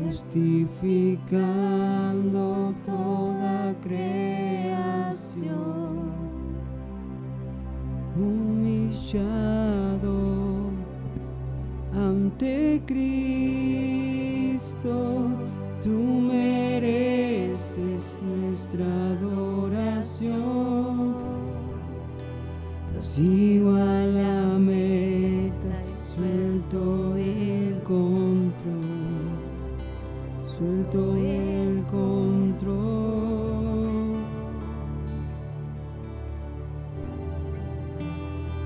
justificando toda creación, humillado ante Cristo, tú mereces nuestra adoración. Prosigo a la meta y suelto el control, suelto el control.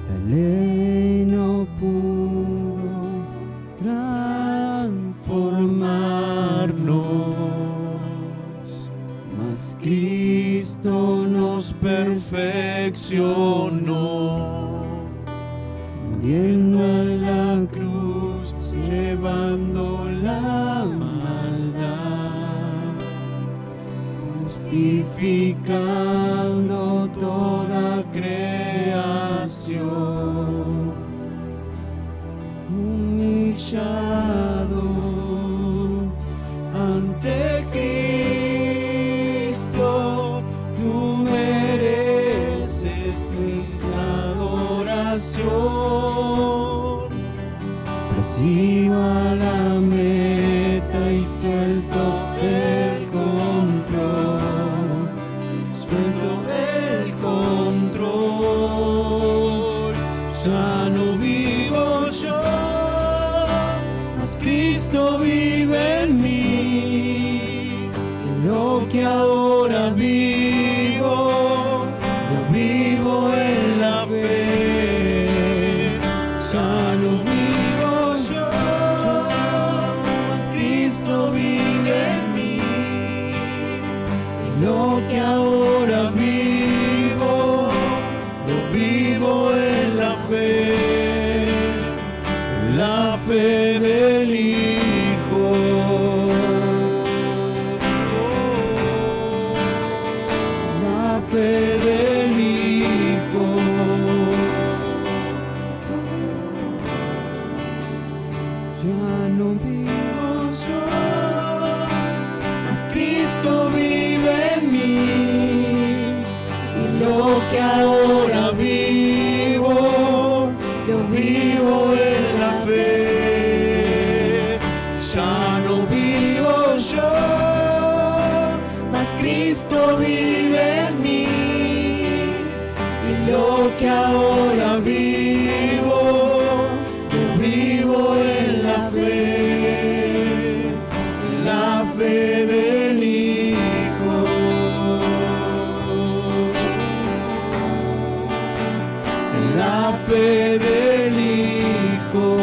La ley no pudo transformarnos, mas Cristo nos perfeccionó, muriendo en la cruz, llevando la maldad, justificando toda creación, humillado ante Cristo, tú mereces nuestra adoración. Prosigo a la meta y suelto el control, suelto el control. Ya no vivo yo, mas Cristo vive en mí. Y lo que ahora vivo, lo vivo en la fe. Ya no vivo yo, mas Cristo vive en mí. Y lo que ahora vivo, lo vivo en la fe del Hijo. La fe del Hijo. Ya no vivo yo, mas Cristo vive en mí. Y lo que ahora vivo, lo vivo en la fe. Ya no vivo yo, mas Cristo vive en mí. Y lo que ahora vivo, lo vivo en la fe del Hijo. La fe del Hijo. La fe del Hijo.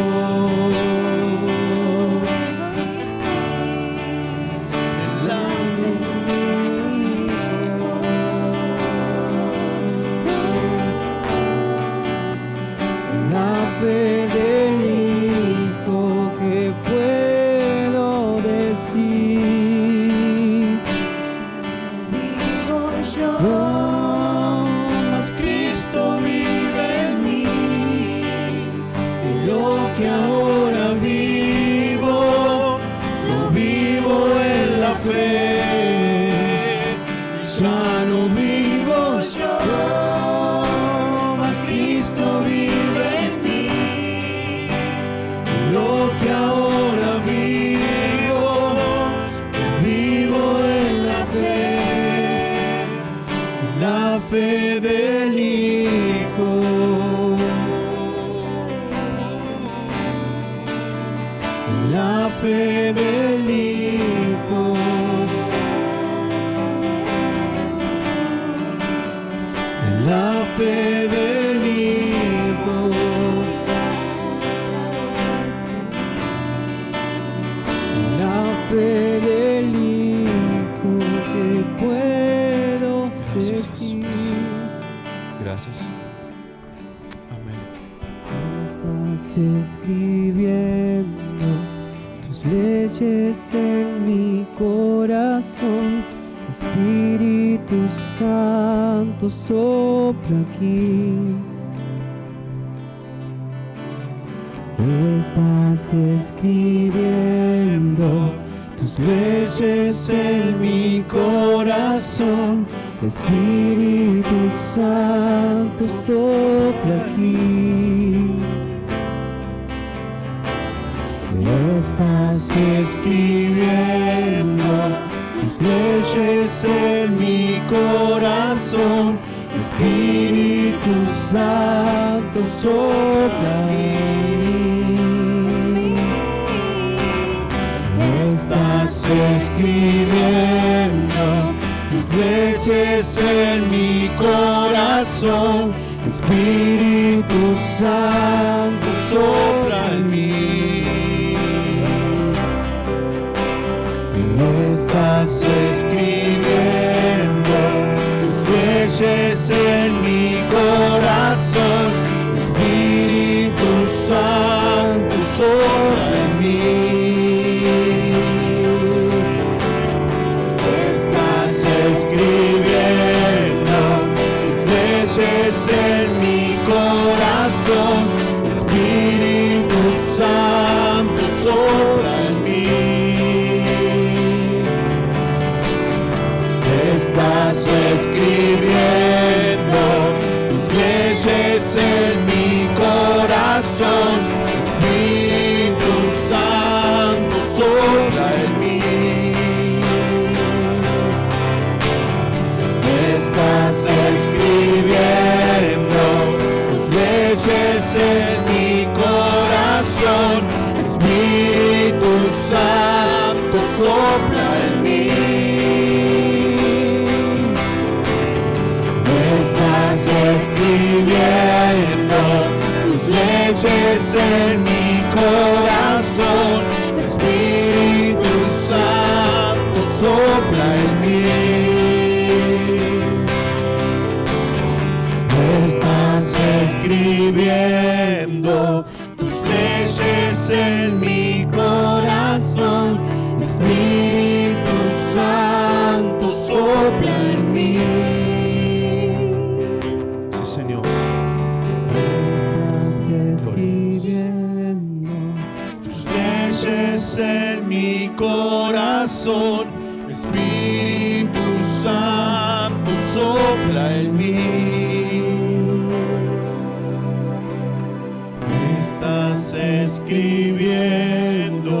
La fe del Hijo, que puedo decir. Vivo yo, mas Cristo vive en mí. Y lo que ahora vivo, lo vivo en la fe. Y ya no vivo fe del Hijo. La fe del Hijo. La fe del Hijo. La fe del Hijo que puedo Gracias, decir. Gracias. Amén. Estás escribiendo tus leyes en mi corazón. Espíritu Santo sopla aquí. Estás escribiendo tus leyes en mi corazón. Espíritu Santo sopla aquí. Estás escribiendo tus leyes en mi corazón. Espíritu Santo sopla aquí. Estás escribiendo tus leyes en mi corazón. Espíritu Santo sopla en mí. Estás escribiendo tus leyes en mi corazón. Espíritu Santo sopla en mí. Estás escribiendo tus leyes en mi corazón. Espíritu Santo sopla en mí. Estás escribiendo tus leyes en mi corazón. Espíritu Santo sopla en mí. Estás escribiendo tus leyes en mi corazón. Espíritu Santo sopla en mí. Estás escribiendo tus leyes en mi corazón. Espíritu Santo sopla en mí. Estás escribiendo tus leyes en mi corazón. Espíritu Santo sopla en mí. Señor. Estás escribiendo tus leyes en mi corazón. Espíritu Santo sopla en mí. Estás escribiendo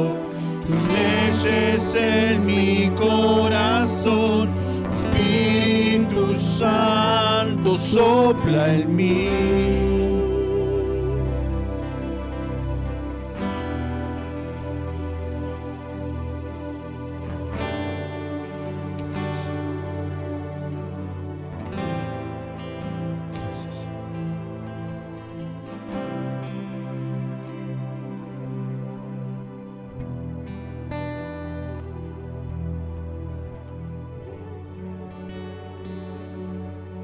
tus leyes en mi corazón. Espíritu Santo sopla en mí. Gracias.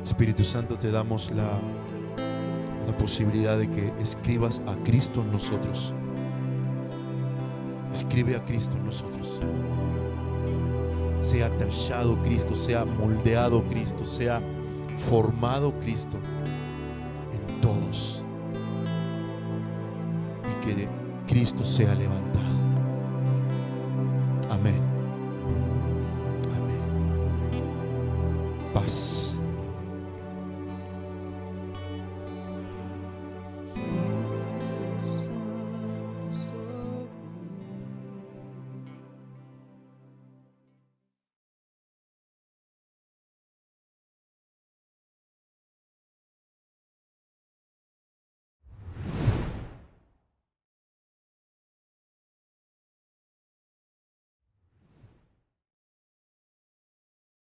Espíritu Santo, te damos la posibilidad de que escribas a Cristo en nosotros. Escribe a Cristo en nosotros. Sea tallado Cristo, sea moldeado Cristo, sea formado Cristo en todos. Y que Cristo sea levantado. Amén. Amén. Paz.